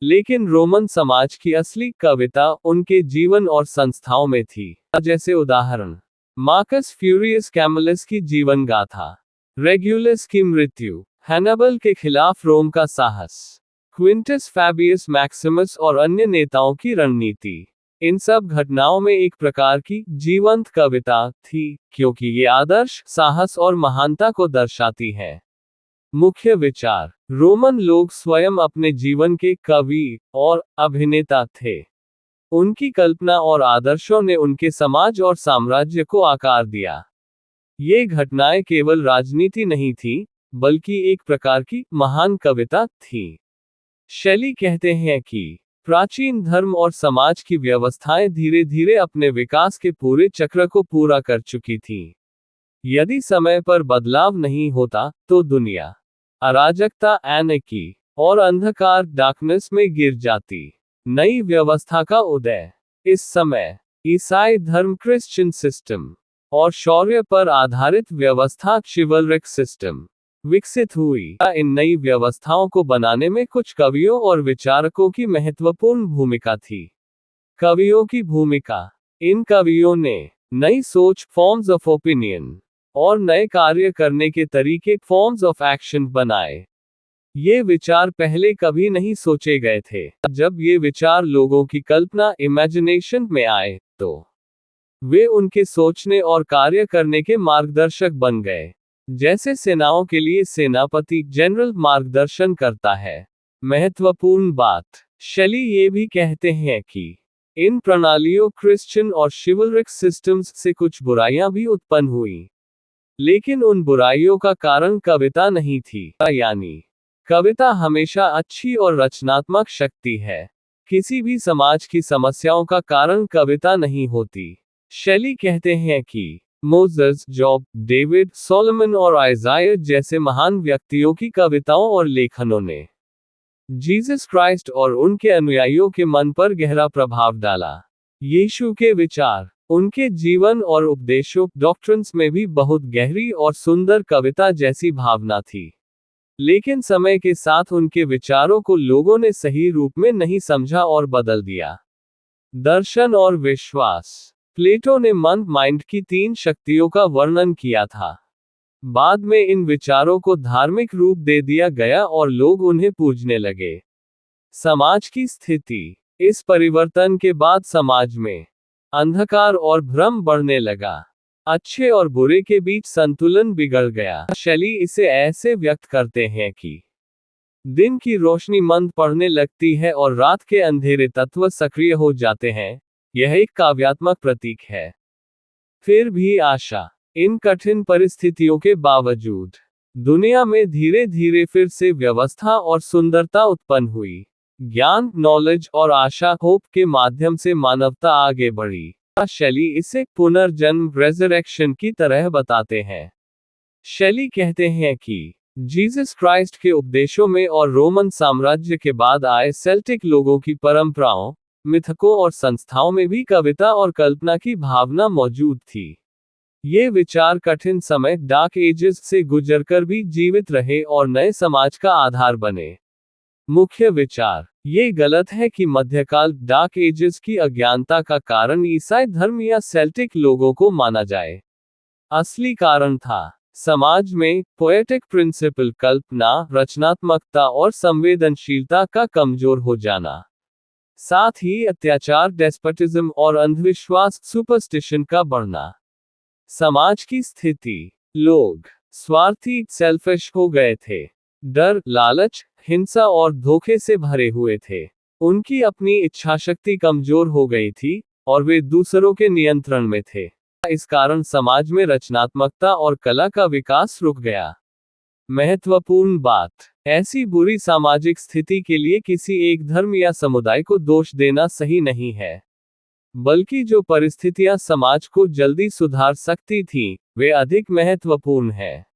Speaker 1: लेकिन रोमन समाज की असली कविता उनके जीवन और संस्थाओं में थी। जैसे उदाहरण, मार्कस फ्यूरियस कैमुलस की जीवन गाथा, रेगुलस की मृत्यु, हैनिबल के खिलाफ रोम का साहस, क्विंटस फैबियस मैक्सिमस और अन्य नेताओं की रणनीति। इन सब घटनाओं में एक प्रकार की जीवंत कविता थी, क्योंकि ये आदर्श, साहस और महानता को दर्शाती हैं। मुख्य विचार। रोमन लोग स्वयं अपने जीवन के कवि और अभिनेता थे। उनकी कल्पना और आदर्शों ने उनके समाज और साम्राज्य को आकार दिया। ये घटनाएं केवल राजनीति नहीं थी, बल्कि एक प्रकार की महान कविता थी। शैली कहते हैं कि प्राचीन धर्म और समाज की व्यवस्थाएं धीरे धीरे अपने विकास के पूरे चक्र को पूरा कर चुकी थीं। यदि समय पर बदलाव नहीं होता, तो दुनिया अराजकता, एनेकी और अंधकार, डार्कनेस में गिर जाती। नई व्यवस्था का उदय। इस समय ईसाई धर्म, क्रिश्चियन सिस्टम और शौर्य पर आधारित व्यवस्था, चिवलरिक सिस्टम विकसित हुई। इन नई व्यवस्थाओं को बनाने में कुछ कवियों और विचारकों की महत्वपूर्ण भूमिका थी। कवियों की भूमिका। इन कवियों ने नई सोच, फॉर्म्स ऑफ ओपिनियन और नए कार्य करने के तरीके, फॉर्म्स ऑफ एक्शन बनाए। ये विचार पहले कभी नहीं सोचे गए थे। जब ये विचार लोगों की कल्पना, इमेजिनेशन में आए, तो वे उनके सोचने और कार्य करने के मार्गदर्शक बन गए। जैसे सेनाओं के लिए सेनापति, जनरल मार्गदर्शन करता है। महत्वपूर्ण बात। शैली ये भी कहते हैं कि इन प्रणालियों, क्रिश्चियन और शिवलरिक सिस्टम्स से कुछ बुराइयां भी उत्पन्न हुई, लेकिन उन बुराइयों का कारण कविता नहीं थी। यानी कविता हमेशा अच्छी और रचनात्मक शक्ति है। किसी भी समाज की समस्याओं का कारण कविता नहीं होती। शैली कहते हैं कि मोसेस, जॉब, डेविड, सोलोमन और आइजाया जैसे महान व्यक्तियों की कविताओं और लेखनों ने जीसस क्राइस्ट और उनके अनुयायियों के मन पर गहरा प्रभाव डाला। यीशु के विचार, उनके जीवन और उपदेशों, डॉक्ट्रिन्स में भी बहुत गहरी और सुंदर कविता जैसी भावना थी। लेकिन समय के साथ उनके विचारों को लोगों ने सही रूप में नहीं समझा और बदल दिया। दर्शन और विश्वास। प्लेटो ने मन, माइंड की 3 शक्तियों का वर्णन किया था। बाद में इन विचारों को धार्मिक रूप दे दिया गया और लोग उन्हें पूजने लगे। समाज की स्थिति। इस परिवर्तन के बाद समाज में अंधकार और भ्रम बढ़ने लगा। अच्छे और बुरे के बीच संतुलन बिगड़ गया। शैली इसे ऐसे व्यक्त करते हैं कि दिन की रोशनी मंद पड़ने लगती है और रात के अंधेरे तत्व सक्रिय हो जाते हैं। यह एक काव्यात्मक प्रतीक है। फिर भी आशा। इन कठिन परिस्थितियों के बावजूद दुनिया में धीरे धीरे फिर से व्यवस्था और सुंदरता उत्पन्न हुई। ज्ञान, नॉलेज और आशा, होप के माध्यम से मानवता आगे बढ़ी। शैली इसे पुनर्जन्म, रेजरेक्शन की तरह बताते हैं। शैली कहते हैं कि जीसस क्राइस्ट के उपदेशों में और रोमन साम्राज्य के बाद आए सेल्टिक लोगों की परंपराओं, मिथकों और संस्थाओं में भी कविता और कल्पना की भावना मौजूद थी। ये विचार कठिन समय, डार्क एजेस से गुजरकर भी जीवित रहे और नए समाज का आधार बने। मुख्य विचार। ये गलत है कि मध्यकाल, डार्क एजेस की अज्ञानता का कारण ईसाई धर्म या सेल्टिक लोगों को माना जाए। असली कारण था समाज में पोएटिक प्रिंसिपल, कल्पना, रचनात्मकता और संवेदनशीलता का कमजोर हो जाना। साथ ही अत्याचार, डेस्पोटिज्म और अंधविश्वास, सुपरस्टिशन का बढ़ना। समाज की स्थिति। लोग स्वार्थी, सेल्फिश हो गए थे। डर, लालच, हिंसा और धोखे से भरे हुए थे। उनकी अपनी इच्छाशक्ति कमजोर हो गई थी और वे दूसरों के नियंत्रण में थे। इस कारण समाज में रचनात्मकता और कला का विकास रुक गया। महत्वपूर्ण बात। ऐसी बुरी सामाजिक स्थिति के लिए किसी एक धर्म या समुदाय को दोष देना सही नहीं है, बल्कि जो परिस्थितियां समाज को जल्दी सुधार सकती थीं, वे अधिक महत्वपूर्ण हैं।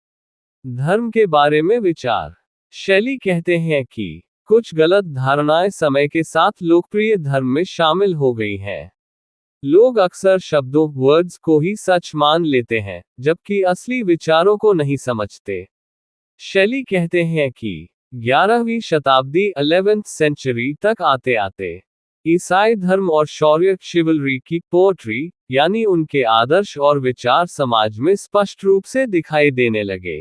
Speaker 1: धर्म के बारे में विचार। शैली कहते हैं कि कुछ गलत धारणाएं समय के साथ लोकप्रिय धर्म में शामिल हो गई हैं। लोग अक्सर शब्दों, वर्ड्स को ही सच मान लेते हैं, जबकि असली विचारों को नहीं समझते। शैली कहते हैं कि 11वीं शताब्दी 11th सेंचुरी तक आते आते ईसाई धर्म और शौर्य, शिवलरी की पोएट्री, यानी उनके आदर्श और विचार समाज में स्पष्ट रूप से दिखाई देने लगे।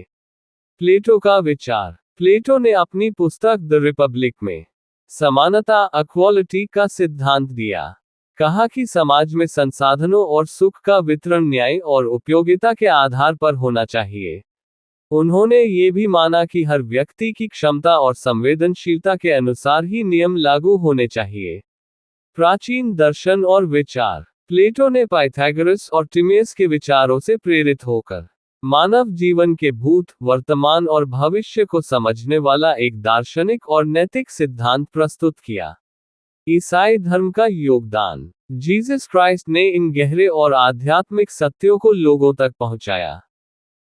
Speaker 1: प्लेटो का विचार। प्लेटो ने अपनी पुस्तक द रिपब्लिक में समानता, इक्वालिटी का सिद्धांत दिया। कहा कि समाज में संसाधनों और सुख का वितरण न्याय और उपयोगिता के आधार पर होना चाहिए। उन्होंने ये भी माना कि हर व्यक्ति की क्षमता और संवेदनशीलता के अनुसार ही नियम लागू होने चाहिए। प्राचीन दर्शन और विचार। प्लेटो ने पाइथागोरस और टिमेस के विचारों से प्रेरित होकर मानव जीवन के भूत, वर्तमान और भविष्य को समझने वाला एक दार्शनिक और नैतिक सिद्धांत प्रस्तुत किया। ईसाई धर्म का योगदान। जीसस क्राइस्ट ने इन गहरे और आध्यात्मिक सत्यों को लोगों तक पहुंचाया।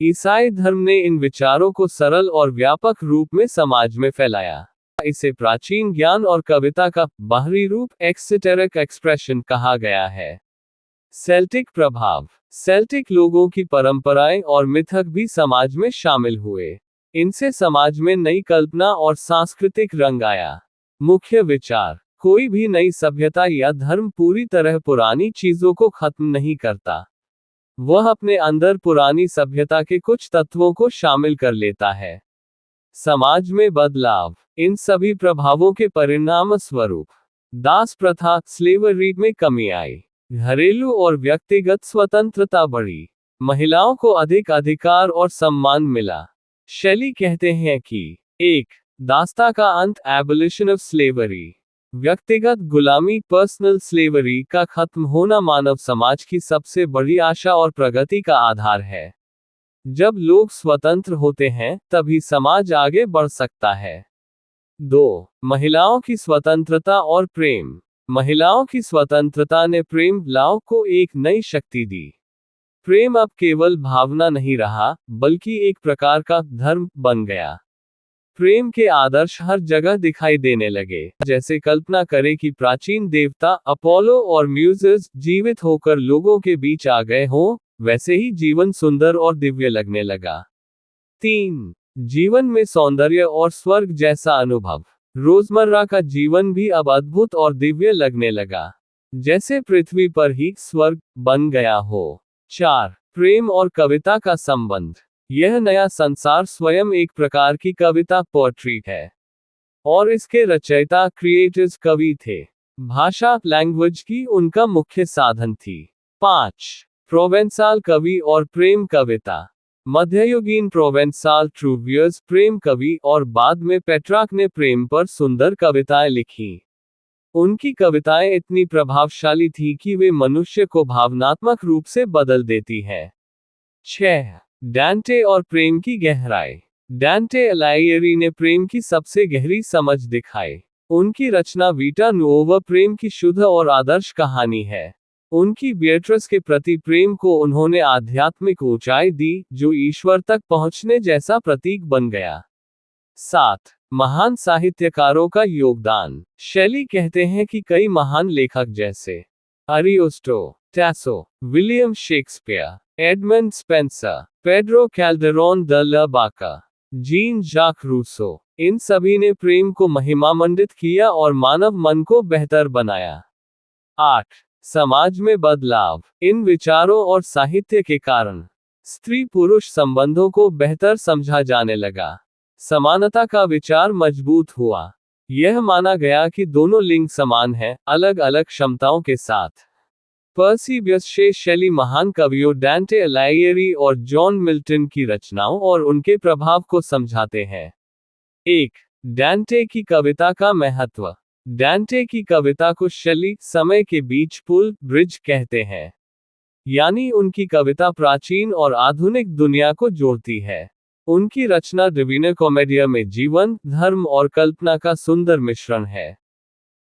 Speaker 1: ईसाई धर्म ने इन विचारों को सरल और व्यापक रूप में समाज में फैलाया। इसे प्राचीन ज्ञान और कविता का बाहरी रूप, एक्सोटेरिक एक्सप्रेशन कहा गया है। सेल्टिक प्रभाव। सेल्टिक लोगों की परंपराएं और मिथक भी समाज में शामिल हुए। इनसे समाज में नई कल्पना और सांस्कृतिक रंग आया। मुख्य विचार। कोई भी नई सभ्यता या धर्म पूरी तरह पुरानी चीजों को खत्म नहीं करता। वह अपने अंदर पुरानी सभ्यता के कुछ तत्वों को शामिल कर लेता है। समाज में बदलाव। इन सभी प्रभावों के परिणाम स्वरूप दास प्रथा, स्लेवरी में कमी आई। घरेलू और व्यक्तिगत स्वतंत्रता बढ़ी। महिलाओं को अधिक अधिकार और सम्मान मिला। शैली कहते हैं कि 1. दासता का अंत, एबोलिशन ऑफ स्लेवरी। व्यक्तिगत गुलामी, पर्सनल स्लेवरी का खत्म होना मानव समाज की सबसे बड़ी आशा और प्रगति का आधार है। जब लोग स्वतंत्र होते हैं, तभी समाज आगे बढ़ सकता है। 2. महिलाओं की स्वतंत्रता और प्रेम। महिलाओं की स्वतंत्रता ने प्रेम लाव को एक नई शक्ति दी। प्रेम अब केवल भावना नहीं रहा, बल्कि एक प्रकार का धर्म बन गया। प्रेम के आदर्श हर जगह दिखाई देने लगे। जैसे कल्पना करें कि प्राचीन देवता अपोलो और म्यूजेस जीवित होकर लोगों के बीच आ गए हों, वैसे ही जीवन सुंदर और दिव्य लगने लगा। 3. जीवन में सौंदर्य और स्वर्ग जैसा अनुभव। रोजमर्रा का जीवन भी अब अद्भुत और दिव्य लगने लगा, जैसे पृथ्वी पर ही स्वर्ग बन गया हो। 4. प्रेम और कविता का संबंध। यह नया संसार स्वयं एक प्रकार की कविता पोएट्री है और इसके रचयिता क्रिएटर्स कवि थे। भाषा लैंग्वेज की उनका मुख्य साधन थी। 5. प्रोवेंसाल कवि और प्रेम कविता। मध्ययुगीन प्रोवेंसाल ट्रूवियर्स प्रेम कवि और बाद में पेट्रार्क ने प्रेम पर सुंदर कविताएं लिखी। उनकी कविताएं इतनी प्रभावशाली थी कि वे मनुष्य को भावनात्मक रूप से बदल देती हैं। 6. डांटे और प्रेम की गहराई। डांटे अलाइयरी ने प्रेम की सबसे गहरी समझ दिखाई। उनकी रचना वीटा नुओवा प्रेम की शुद्ध और आदर्श कहानी है। उनकी बिएट्रिस के प्रति प्रेम को उन्होंने आध्यात्मिक ऊंचाई दी, जो ईश्वर तक पहुंचने जैसा प्रतीक बन गया। 7. महान साहित्यकारों का योगदान। शैली कहते हैं कि कई महान लेखक जैसे Ariosto, Tasso, William Shakespeare, Edmund Spenser, Pedro Calderon de la Barca, Jean Jacques Rousseau, इन सभी ने प्रेम को महिमामंडित किया और मानव मन को बेहतर बनाया। 8. समाज में बदलाव। इन विचारों और साहित्य के कारण स्त्री पुरुष संबंधों को बेहतर समझा जाने लगा। समानता का विचार मजबूत हुआ। यह माना गया कि दोनों लिंग समान हैं, अलग अलग क्षमताओं के साथ। पर्सी ब्यस्शे शैली महान कवियों डांटे अलाइयरी और जॉन मिल्टन की रचनाओं और उनके प्रभाव को समझाते हैं। 1. डांटे की कविता का महत्व। डांटे की कविता को शैली समय के बीच पुल ब्रिज कहते हैं, यानी उनकी कविता प्राचीन और आधुनिक दुनिया को जोड़ती है। उनकी रचना डिविना कॉमेडिया में जीवन, धर्म और कल्पना का सुंदर मिश्रण है।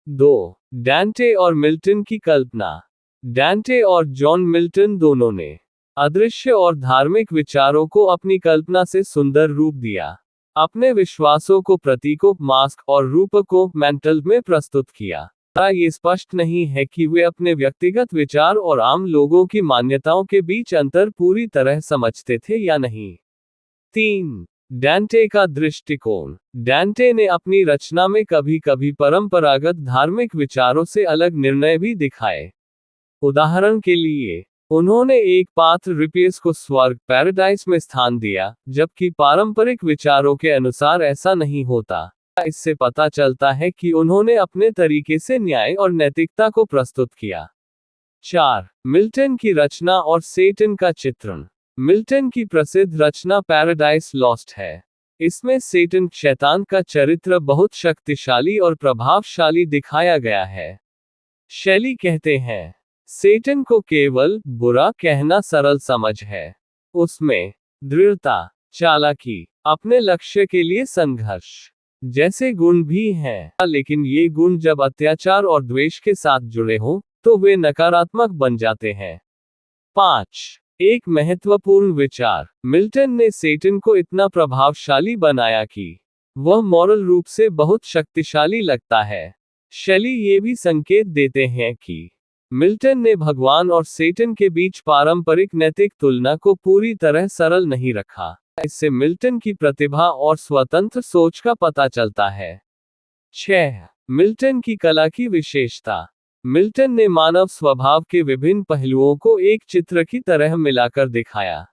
Speaker 1: 2. डांटे और मिल्टन की कल्पना। डांटे और जॉन मिल्टन दोनों ने अदृश्य और धार्मिक विचारों को अपनी कल्पना से सुंदर रूप दिया। अपने विश्वासों को प्रतीकों, मास्क और रूपकों मेंटल में प्रस्तुत किया। ये स्पष्ट नहीं है कि वे अपने व्यक्तिगत विचार और आम लोगों की मान्यताओं के बीच अंतर पूरी तरह समझते थे या नहीं। 3. डांटे का दृष्टिकोण। डांटे ने अपनी रचना में कभी कभी परंपरागत धार्मिक विचारों से अलग निर्णय भी दिखाए। उदाहरण के लिए, उन्होंने एक पात्र रिपियस को स्वर्ग पैराडाइस में स्थान दिया, जबकि पारंपरिक विचारों के अनुसार ऐसा नहीं होता। इससे पता चलता है कि उन्होंने अपने तरीके से न्याय और नैतिकता को प्रस्तुत किया। 4. मिल्टन की रचना और सेटन का चित्रण। मिल्टन की प्रसिद्ध रचना पैराडाइस लॉस्ट है। इसमें सेटन शैतान का चरित्र बहुत शक्तिशाली और प्रभावशाली दिखाया गया है। शैली कहते हैं, सेटन को केवल बुरा कहना सरल समझ है। उसमें दृढ़ता, चालाकी, अपने लक्ष्य के लिए संघर्ष जैसे गुण भी हैं, लेकिन ये गुण जब अत्याचार और द्वेष के साथ जुड़े हों, तो वे नकारात्मक बन जाते हैं। 5. एक महत्वपूर्ण विचार। मिल्टन ने सेटन को इतना प्रभावशाली बनाया कि वह मॉरल रूप से बहुत शक्तिशाली लगता है। शैली ये भी संकेत देते हैं कि मिल्टन ने भगवान और सेटन के बीच पारंपरिक नैतिक तुलना को पूरी तरह सरल नहीं रखा। इससे मिल्टन की प्रतिभा और स्वतंत्र सोच का पता चलता है। 6. मिल्टन की कला की विशेषता। मिल्टन ने मानव स्वभाव के विभिन्न पहलुओं को एक चित्र की तरह मिलाकर दिखाया।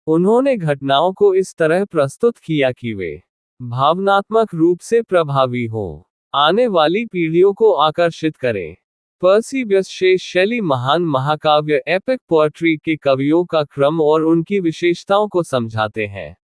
Speaker 1: उन्होंने घटनाओं को इस तरह प्रस्तुत किया कि वे भावनात्मक रूप से प्रभावी हों, आने वाली पीढ़ियों को आकर्षित करें। पर्सी ब्यस्शे शैली महान महाकाव्य एपिक पोएट्री के कवियों का क्रम और उनकी विशेषताओं को समझाते हैं।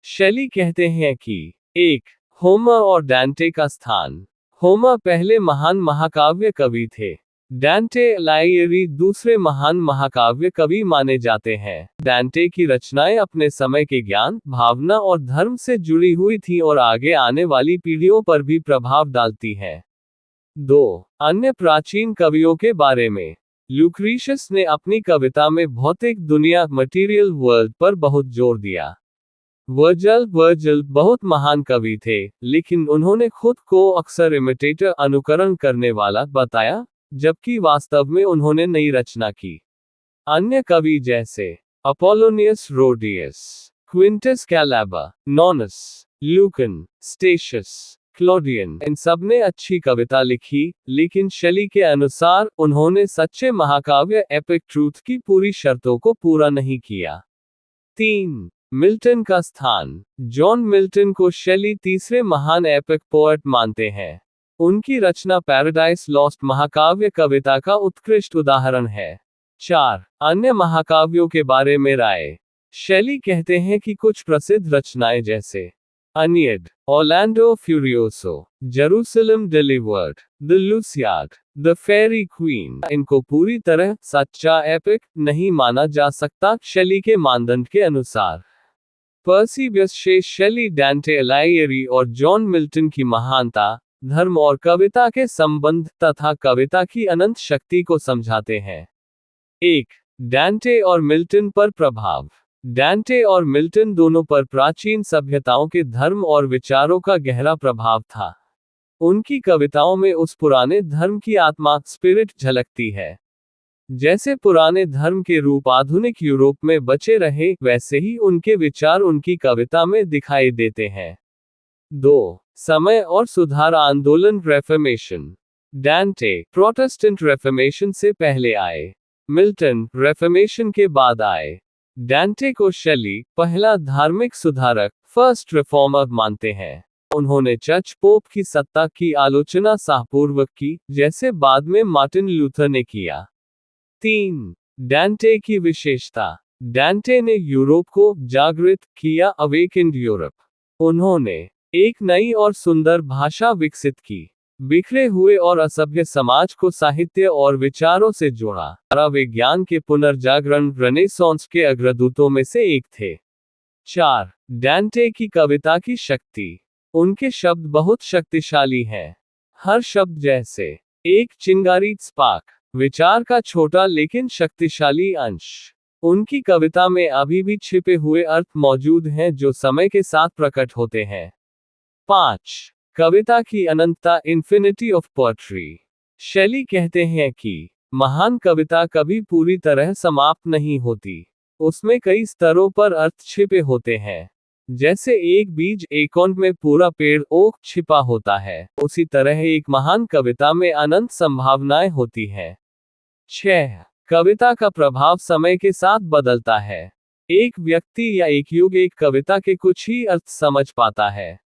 Speaker 1: शैली कहते हैं कि 1. होमर और डांटे का स्थान। होमर पहले महान महाकाव्य कवि थे। डांटे अलाइयरी दूसरे महान महाकाव्य कवि माने जाते हैं। डांटे की रचनाएं अपने समय के ज्ञान, भावना और धर्म से जुड़ी हुई थी और आगे आने वाली पीढ़ियों पर भी प्रभाव डालती हैं। 2. अन्य प्राचीन कवियों के बारे में। लुक्रीशियस ने अपनी कविता में भौतिक दुनिया मटीरियल वर्ल्ड पर बहुत जोर दिया। वर्जिल बहुत महान कवि थे, लेकिन उन्होंने खुद को अक्सर इमिटेटर अनुकरण करने वाला बताया, जबकि वास्तव में उन्होंने नई रचना की। अन्य कवि जैसे अपोलोनियस रोडियस, क्विंटस कैलाबा, नॉनस, लूकन, स्टेशियस, क्लोडियन, इन सब ने अच्छी कविता लिखी, लेकिन शैली के अनुसार उन्होंने सच्चे महाकाव्य एपिक ट्रूथ की पूरी शर्तों को पूरा नहीं किया। 3. मिल्टन का स्थान। जॉन मिल्टन को शेली तीसरे महान एपिक पोएट मानते हैं। उनकी रचना पैराडाइज लॉस्ट महाकाव्य कविता का उत्कृष्ट उदाहरण है। 4 अन्य महाकाव्यों के बारे में राय। शेली कहते हैं कि कुछ प्रसिद्ध रचनाएं जैसे Aeneid, Orlando Furioso, Jerusalem Delivered, the Lusiad, the Faerie Queene, इनको पूरी तरह सच्चा एपिक नहीं माना जा सकता शेली के मानदंड के अनुसार। पर्सी ब्यस्शे शेली, डांटे अलाइयरी और जॉन मिल्टन की महानता, धर्म और कविता के संबंध तथा कविता की अनंत शक्ति को समझाते हैं। 1 डांटे और मिल्टन पर प्रभाव। डांटे और मिल्टन दोनों पर प्राचीन सभ्यताओं के धर्म और विचारों का गहरा प्रभाव था। उनकी कविताओं में उस पुराने धर्म की आत्मा, स्पिरिट झलकती है। जैसे पुराने धर्म के रूप आधुनिक यूरोप में बचे रहे, वैसे ही उनके विचार उनकी कविता में दिखाई देते हैं। 2 समय और सुधार आंदोलन, रेफर्मेशन। डांटे प्रोटेस्टेंट रेफर्मेशन से पहले आए, मिल्टन रेफर्मेशन के बाद आए। डांटे को शेली पहला धार्मिक सुधारक, फर्स्ट रिफॉर्मर मानते हैं। उन्होंने चर्च पोप की सत्ता की आलोचना साहपूर्वक की, जैसे बाद में मार्टिन लूथर ने किया। 3 डांटे की विशेषता। डांटे ने यूरोप को जागृत किया, अवेकेंड यूरोप। उन्होंने एक नई और सुंदर भाषा विकसित की, बिखरे हुए और असभ्य समाज को साहित्य और विचारों से जोड़ा। विज्ञान के पुनर्जागरण, रेनेसांस के अग्रदूतों में से एक थे। 4 डांटे की कविता की शक्ति। उनके शब्द बहुत शक्तिशाली हैं। हर शब्द जैसे एक चिंगारी, स्पार्क, विचार का छोटा लेकिन शक्तिशाली अंश। उनकी कविता में अभी भी छिपे हुए अर्थ मौजूद हैं जो समय के साथ प्रकट होते हैं। 5 कविता की अनंतता, इन्फिनिटी ऑफ पोएट्री। शेली कहते हैं कि महान कविता कभी पूरी तरह समाप्त नहीं होती। उसमें कई स्तरों पर अर्थ छिपे होते हैं। जैसे एक बीज एकोन में पूरा पेड़ ओक छिपा होता है, उसी तरह एक महान कविता में अनंत संभावनाएं होती हैं। 6 कविता का प्रभाव समय के साथ बदलता है। एक व्यक्ति या एक युग एक कविता के कुछ ही अर्थ समझ पाता है।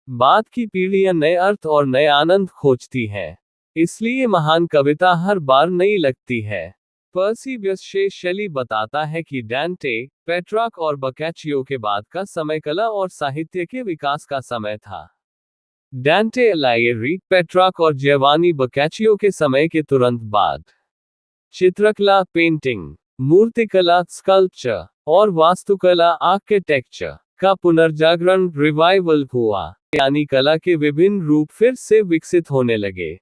Speaker 1: बाद की पीढ़ियां नए अर्थ और नए आनंद खोजती हैं। इसलिए महान कविता हर बार नई लगती है। पर्सी ब्यस्शे शेली बताता है कि डांटे, पेट्रार्क और बोकाचियो के बाद का समय कला और साहित्य के विकास का समय था। डांटे अलाइयरी, पेट्रार्क और जियोवानी बोकाचियो के समय के तुरंत बाद। चित्रकला, पेंटिंग, मूर्तिकला, स्कल्पचर और वास्तुकला, आर्किटेक्चर का पुनर्जागरण, रिवाइवल हुआ, यानी कला के विभिन्न रूप फिर से विकसित होने लगे।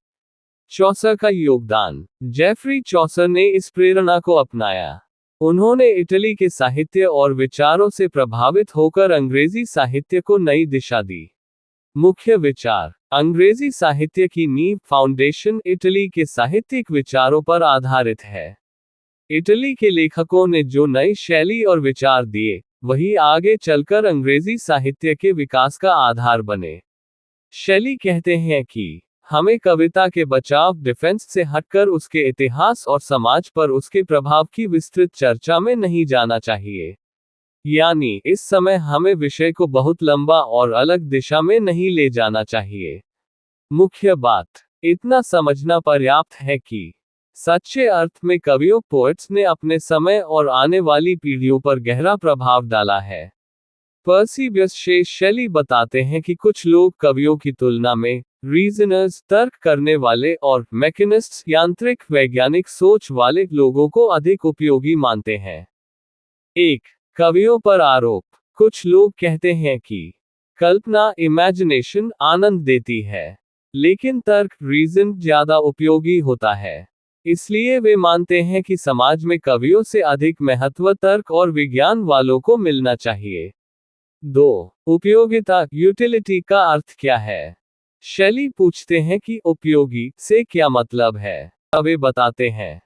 Speaker 1: चौसर का योगदान। जेफरी चौसर ने इस प्रेरणा को अपनाया। उन्होंने इटली के साहित्य और विचारों से प्रभावित होकर अंग्रेजी साहित्य को नई दिशा दी। मुख्य विचार। अंग्रेजी साहित्य की नींव, फाउंडेशन, इटली के साहित्यिक विचारों पर आधारित है। इटली के लेखकों ने जो नई शैली और विचार दिए, वही आगे चलकर अंग्रेजी साहित्य के विकास का आधार बने। शेली कहते हैं कि हमें कविता के बचाव, डिफेंस से हटकर उसके इतिहास और समाज पर उसके प्रभाव की विस्तृत चर्चा में नहीं जाना चाहिए। यानी इस समय हमें विषय को बहुत लंबा और अलग दिशा में नहीं ले जाना चाहिए। मुख्य बात, इतना समझना पर्याप्त है कि सच्चे अर्थ में कवियों, पोएट्स ने अपने समय और आने वाली पीढ़ियों पर गहरा प्रभाव डाला है। पर्सी ब्यस्शे शेली बताते हैं कि कुछ लोग कवियों की तुलना में रीजनर्स, तर्क करने वाले, और मैकेनिस्ट्स, यांत्रिक वैज्ञानिक सोच वाले लोगों को अधिक उपयोगी मानते हैं। 1 कवियों पर आरोप। कुछ लोग कहते हैं कि कल्पना, इमेजिनेशन, आनंद देती है, लेकिन तर्क, रीजन, ज्यादा उपयोगी होता है। इसलिए वे मानते हैं कि समाज में कवियों से अधिक महत्व तर्क और विज्ञान वालों को मिलना चाहिए। 2 उपयोगिता, यूटिलिटी का अर्थ क्या है? शेली पूछते हैं कि उपयोगी से क्या मतलब है। वे बताते हैं,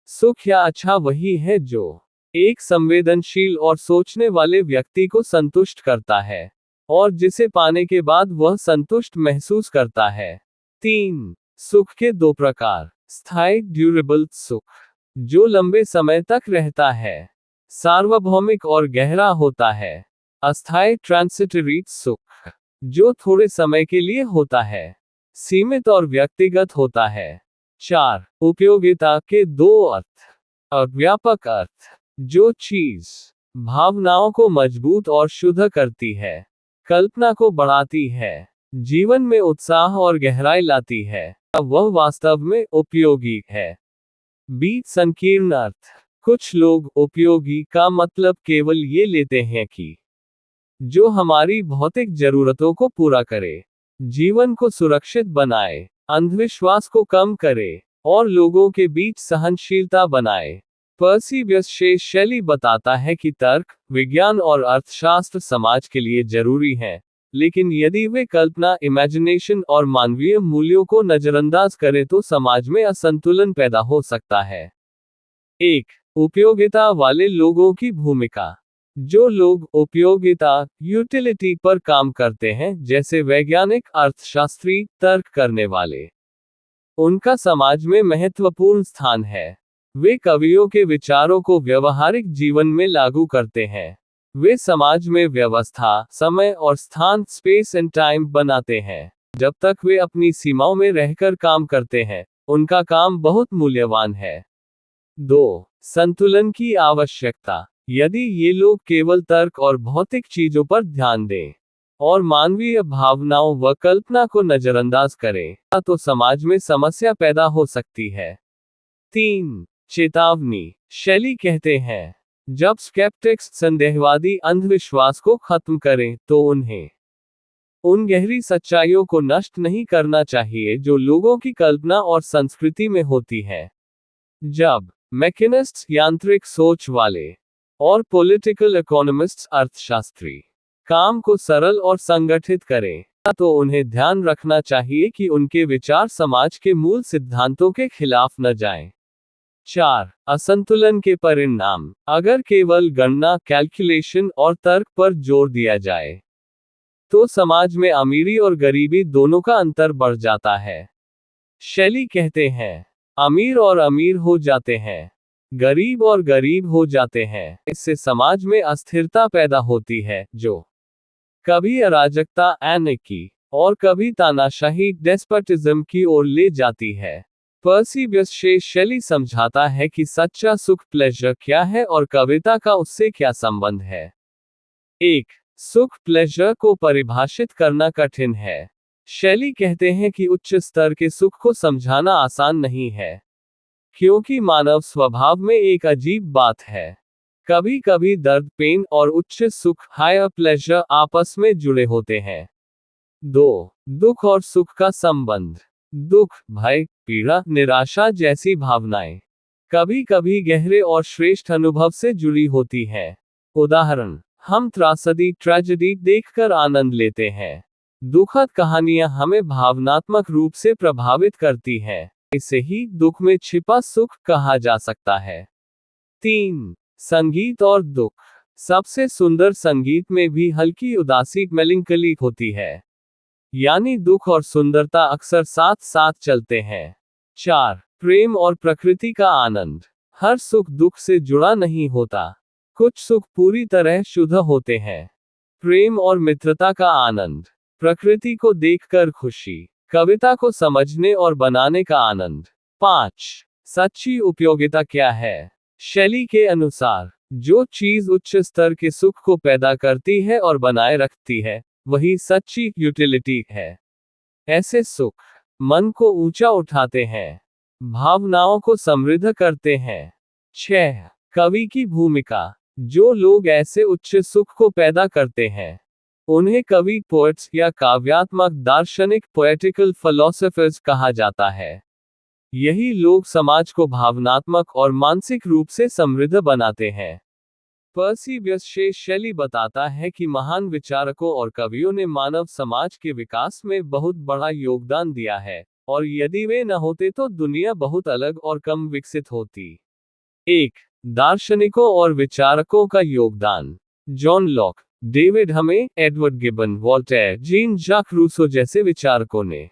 Speaker 1: सुख या अच्छा वही है जो एक संवेदनशील और सोचने वाले व्यक्ति को संतुष्ट करता है, और जिसे पाने के बाद वह संतुष्ट महसूस करता है। 3 सुख के 2 प्रकार। स्थायी, ड्यूरेबल सुख, जो लंबे समय तक रहता है, सार्वभौमिक और गहरा होता है। अस्थायी ट्रांसिटरी सुख, जो थोड़े समय के लिए होता है, सीमित और व्यक्तिगत होता है। 4. उपयोगिता के दो अर्थ और व्यापक अर्थ, जो चीज भावनाओं को मजबूत और शुद्ध करती है, कल्पना को बढ़ाती है, जीवन में उत्साह और गहराई लाती है, वह वास्तव में उपयोगी है। बी. संकीर्ण अर्थ, कुछ लोग उपयोगी का मतलब केवल ये लेते हैं कि जो हमारी भौतिक जरूरतों को पूरा करे, जीवन को सुरक्षित बनाए, अंधविश्वास को कम करे और लोगों के बीच सहनशीलता बनाए। पर्सी ब्यस शैली बताता है कि तर्क, विज्ञान और अर्थशास्त्र समाज के लिए जरूरी हैं, लेकिन यदि वे कल्पना, इमेजिनेशन और मानवीय मूल्यों को नजरअंदाज करें तो समाज में असंतुलन पैदा हो सकता है। 1. उपयोगिता वाले लोगों की भूमिका। जो लोग उपयोगिता, यूटिलिटी पर काम करते हैं, जैसे वैज्ञानिक, अर्थशास्त्री, तर्क करने वाले, उनका समाज में महत्वपूर्ण स्थान है। वे कवियों के विचारों को व्यवहारिक जीवन में लागू करते हैं। वे समाज में व्यवस्था, समय और स्थान, स्पेस एंड टाइम बनाते हैं। जब तक वे अपनी सीमाओं में रहकर काम करते हैं, उनका काम बहुत मूल्यवान है। 2. संतुलन की आवश्यकता। यदि ये लोग केवल तर्क और भौतिक चीजों पर ध्यान दें और मानवीय भावनाओं व कल्पना को नजरअंदाज करें, तो समाज में समस्या पैदा हो सकती है। 3. चेतावनी। शैली कहते हैं, जब स्केप्टिक्स, संदेहवादी, अंधविश्वास को खत्म करें, तो उन्हें उन गहरी सच्चाइयों को नष्ट नहीं करना चाहिए जो लोगों की कल्पना और संस्कृति में होती है। जब मैकेनिस्ट्स, यांत्रिक सोच वाले, और पॉलिटिकल इकोनॉमिस्ट्स, अर्थशास्त्री, काम को सरल और संगठित करें, तो उन्हें ध्यान रखना चाहिए कि उनके विचार समाज के मूल सिद्धांतों के खिलाफ न जाएं। 4. असंतुलन के परिणाम। अगर केवल गणना, कैलकुलेशन और तर्क पर जोर दिया जाए, तो समाज में अमीरी और गरीबी दोनों का अंतर बढ़ जाता है। शैली कहते हैं, अमीर और अमीर हो जाते हैं, गरीब और गरीब हो जाते हैं। इससे समाज में अस्थिरता पैदा होती है, जो कभी अराजकता, एनेर्की, और कभी तानाशाही, डेस्पोटिज्म की ओर ले जाती है। पर्सी ब्यस शैली समझाता है कि सच्चा सुख, प्लेजर क्या है और कविता का उससे क्या संबंध है। 1. सुख, प्लेजर को परिभाषित करना कठिन है। शैली कहते हैं कि उच्च स्तर के सुख को समझाना आसान नहीं है, क्योंकि मानव स्वभाव में एक अजीब बात है। कभी कभी दर्द, पेन और उच्च सुख, हायर प्लेजर, आपस में जुड़े होते हैं। 2. दुख और सुख का संबंध। दुख, भय, पीड़ा, निराशा जैसी भावनाएं कभी कभी गहरे और श्रेष्ठ अनुभव से जुड़ी होती हैं। उदाहरण, हम त्रासदी, ट्रेजेडी देखकर आनंद लेते हैं। दुखद कहानियां हमें भावनात्मक रूप से प्रभावित करती हैं। इसे ही दुख में छिपा सुख कहा जा सकता है। 3. संगीत और दुख। सबसे सुंदर संगीत में भी हल्की उदासी, मेलिंकली होती है, यानी दुख और सुंदरता अक्सर साथ साथ चलते हैं। 4. प्रेम और प्रकृति का आनंद। हर सुख दुख से जुड़ा नहीं होता। कुछ सुख पूरी तरह शुद्ध होते हैं। प्रेम और मित्रता का आनंद, प्रकृति को देखकर खुशी, कविता को समझने और बनाने का आनंद। 5. सच्ची उपयोगिता क्या है। शैली के अनुसार, जो चीज उच्च स्तर के सुख को पैदा करती है और बनाए रखती है, वही सच्ची यूटिलिटी है। ऐसे सुख मन को ऊंचा उठाते हैं, भावनाओं को समृद्ध करते हैं। 6. कवि की भूमिका। जो लोग ऐसे उच्च सुख को पैदा करते हैं, उन्हें कवि, पोएट्स या काव्यात्मक दार्शनिक, पोएटिकल फिलोसोफर्स कहा जाता है। यही लोग समाज को भावनात्मक और मानसिक रूप से समृद्ध बनाते हैं। पर्सी ब्यस शैली बताता है कि महान विचारकों और कवियों ने मानव समाज के विकास में बहुत बड़ा योगदान दिया है, और यदि वे न होते तो दुनिया बहुत अलग और कम विकसित होती। 1. दार्शनिकों और विचारकों का योगदान। जॉन लॉक, डेविड हमे, Edward gibbon, Voltaire, gene Jacques Rousseau जैसे विचारकों ने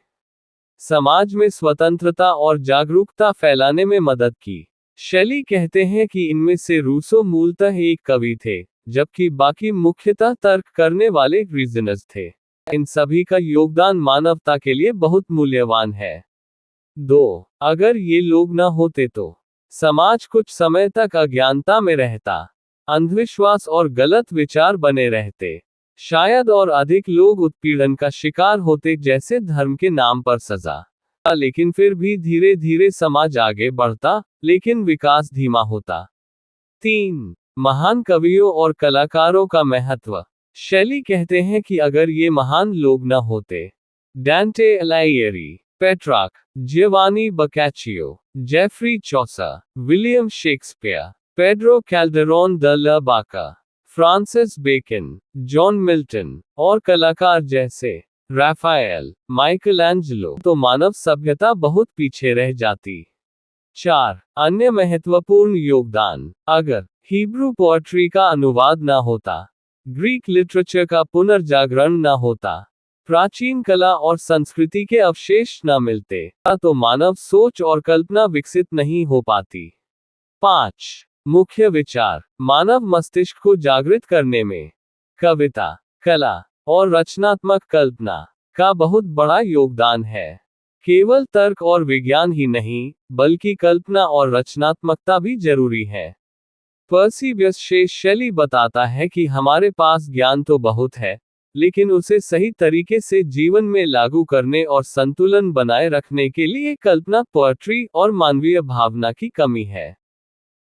Speaker 1: समाज में स्वतंत्रता और जागरूकता फैलाने में मदद की। शैली कहते हैं कि इनमें से रूसो मूलतः एक कवि थे, जबकि बाकी मुख्यतः तर्क करने वाले रीजनर्स थे। इन सभी का योगदान मानवता के लिए बहुत मूल्यवान है। 2. अगर ये लोग न होते तो समाज कुछ समय तक अज्ञानता में रहता, अंधविश्वास और गलत विचार बने रहते, शायद और अधिक लोग उत्पीड़न का शिकार होते, जैसे धर्म के नाम पर सजा। लेकिन फिर भी धीरे धीरे समाज आगे बढ़ता, लेकिन विकास धीमा होता। 3. महान कवियों और कलाकारों का महत्व। शैली कहते हैं कि अगर ये महान लोग न होते, Dante Alighieri, Petrarch, Giovanni Boccaccio, Geoffrey Chaucer, William Shakespeare, Pedro Calderon de la Barca, Francis Bacon, John Milton और कलाकार जैसे राफाएल, माइकल एंजेलो, तो मानव सभ्यता बहुत पीछे रह जाती। 4. अन्य महत्वपूर्ण योगदान। अगर हिब्रू पोएट्री का अनुवाद न होता, ग्रीक लिटरेचर का पुनर्जागरण न होता, प्राचीन कला और संस्कृति के अवशेष न मिलते, तो मानव सोच और कल्पना विकसित नहीं हो पाती। 5. मुख्य विचार। मानव मस्तिष्क को जागृत करने में कविता, कला और रचनात्मक कल्पना का बहुत बड़ा योगदान है। केवल तर्क और विज्ञान ही नहीं, बल्कि कल्पना और रचनात्मकता भी जरूरी है। पर्सी ब्येसे शेली बताता है कि हमारे पास ज्ञान तो बहुत है, लेकिन उसे सही तरीके से जीवन में लागू करने और संतुलन बनाए रखने के लिए कल्पना, पोएट्री और मानवीय भावना की कमी है।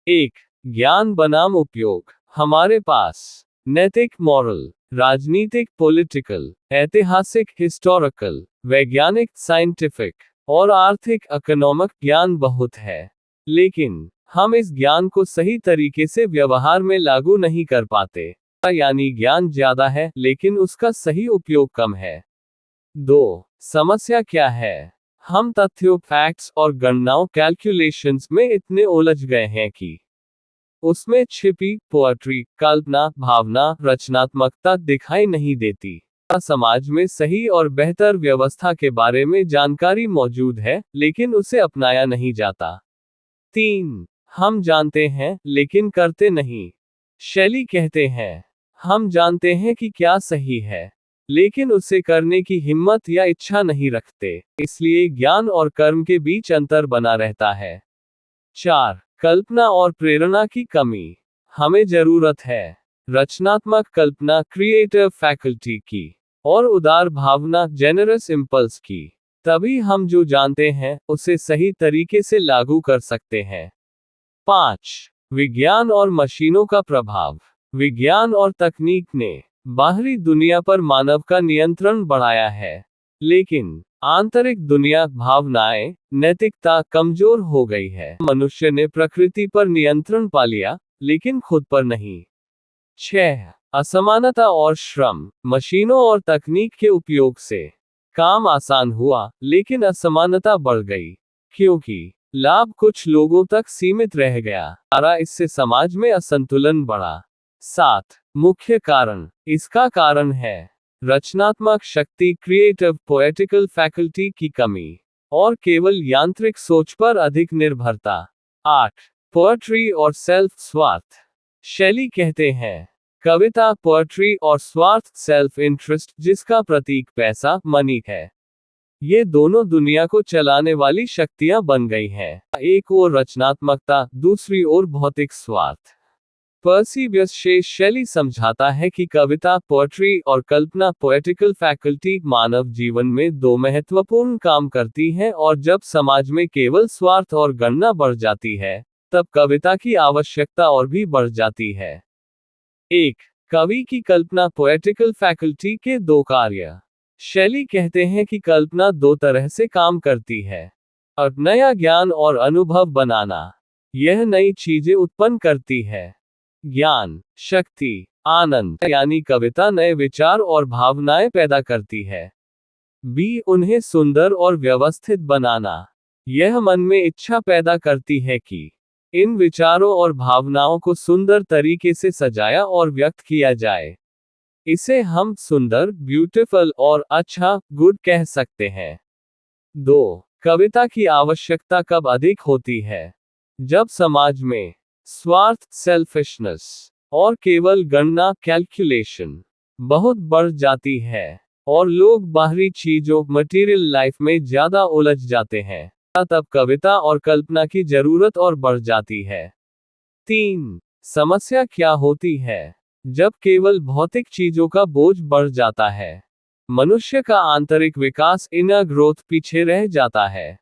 Speaker 1: 1. ज्ञान बनाम उपयोग। हमारे पास नैतिक, मॉरल, राजनीतिक, पॉलिटिकल, ऐतिहासिक, हिस्टोरिकल, वैज्ञानिक, साइंटिफिक और आर्थिक, इकोनॉमिक ज्ञान बहुत है, लेकिन हम इस ज्ञान को सही तरीके से व्यवहार में लागू नहीं कर पाते। यानी ज्ञान ज्यादा है, लेकिन उसका सही उपयोग कम है। 2. समस्या क्या है? हम तथ्यों, फैक्ट्स और गणनाओं, कैलकुलेशंस में इतने उलझ गए हैं कि उसमें छिपी पोएट्री, कल्पना, भावना, रचनात्मकता दिखाई नहीं देती। समाज में सही और बेहतर व्यवस्था के बारे में जानकारी मौजूद है, लेकिन उसे अपनाया नहीं जाता। 3. हम जानते हैं, लेकिन करते नहीं। शैली कहते हैं, हम जानते हैं कि क्या सही है, लेकिन उसे करने की हिम्मत या इच्छा नहीं रखते, इसलिए ज्ञान और कर्म के बीच अंतर बना रहता है। 4. कल्पना और प्रेरणा की कमी। हमें जरूरत है रचनात्मक कल्पना, क्रिएटिव फैकल्टी की, और उदार भावना, जेनरस इंपल्स की। तभी हम जो जानते हैं, उसे सही तरीके से लागू कर सकते हैं। 5. विज्ञान और मशीनों का प्रभाव। विज्ञान और तकनीक ने बाहरी दुनिया पर मानव का नियंत्रण बढ़ाया है, लेकिन आंतरिक दुनिया, भावनाएं, नैतिकता कमजोर हो गई है। मनुष्य ने प्रकृति पर नियंत्रण पा लिया, लेकिन खुद पर नहीं। 6. असमानता और श्रम। मशीनों और तकनीक के उपयोग से काम आसान हुआ, लेकिन असमानता बढ़ गई, क्योंकि लाभ कुछ लोगों तक सीमित रह गया। इससे समाज में असंतुलन बढ़ा। 7. मुख्य कारण। इसका कारण है रचनात्मक शक्ति, क्रिएटिव, पोएटिकल फैकल्टी की कमी, और केवल यांत्रिक सोच पर अधिक निर्भरता। 8. पोएट्री और सेल्फ स्वार्थ। शैली कहते हैं, कविता, पोएट्री और स्वार्थ, सेल्फ इंटरेस्ट, जिसका प्रतीक पैसा, मनी है, ये दोनों दुनिया को चलाने वाली शक्तियां बन गई हैं। एक ओर रचनात्मकता, दूसरी ओर भौतिक स्वार्थ। पर्सी ब्येसे शेली समझाता है कि कविता, पोएट्री और कल्पना, पोएटिकल फैकल्टी, मानव जीवन में दो महत्वपूर्ण काम करती हैं, और जब समाज में केवल स्वार्थ और गणना बढ़ जाती है, तब कविता की आवश्यकता और भी बढ़ जाती है। 1. कवि की कल्पना, पोएटिकल फैकल्टी के दो कार्य। शैली कहते हैं कि कल्पना दो तरह से काम करती है। नया ज्ञान और अनुभव बनाना। यह नई चीजें उत्पन्न करती है। ज्ञान, शक्ति, आनंद, यानी कविता नए विचार और भावनाएं पैदा करती है। बी. उन्हें सुंदर और व्यवस्थित बनाना। यह मन में इच्छा पैदा करती है कि इन विचारों और भावनाओं को सुंदर तरीके से सजाया और व्यक्त किया जाए। इसे हम सुंदर, ब्यूटीफुल और अच्छा, गुड कह सकते हैं। 2. कविता की आवश्यकता कब अधिक होती है? जब समाज में स्वार्थ, सेल्फिशनेस और केवल गणना कैलकुलेशन बहुत बढ़ जाती है और लोग बाहरी चीजों मटेरियल लाइफ में ज्यादा उलझ जाते हैं, तब कविता और कल्पना की जरूरत और बढ़ जाती है। 3. समस्या क्या होती है? जब केवल भौतिक चीजों का बोझ बढ़ जाता है, मनुष्य का आंतरिक विकास इनर ग्रोथ पीछे रह जाता है।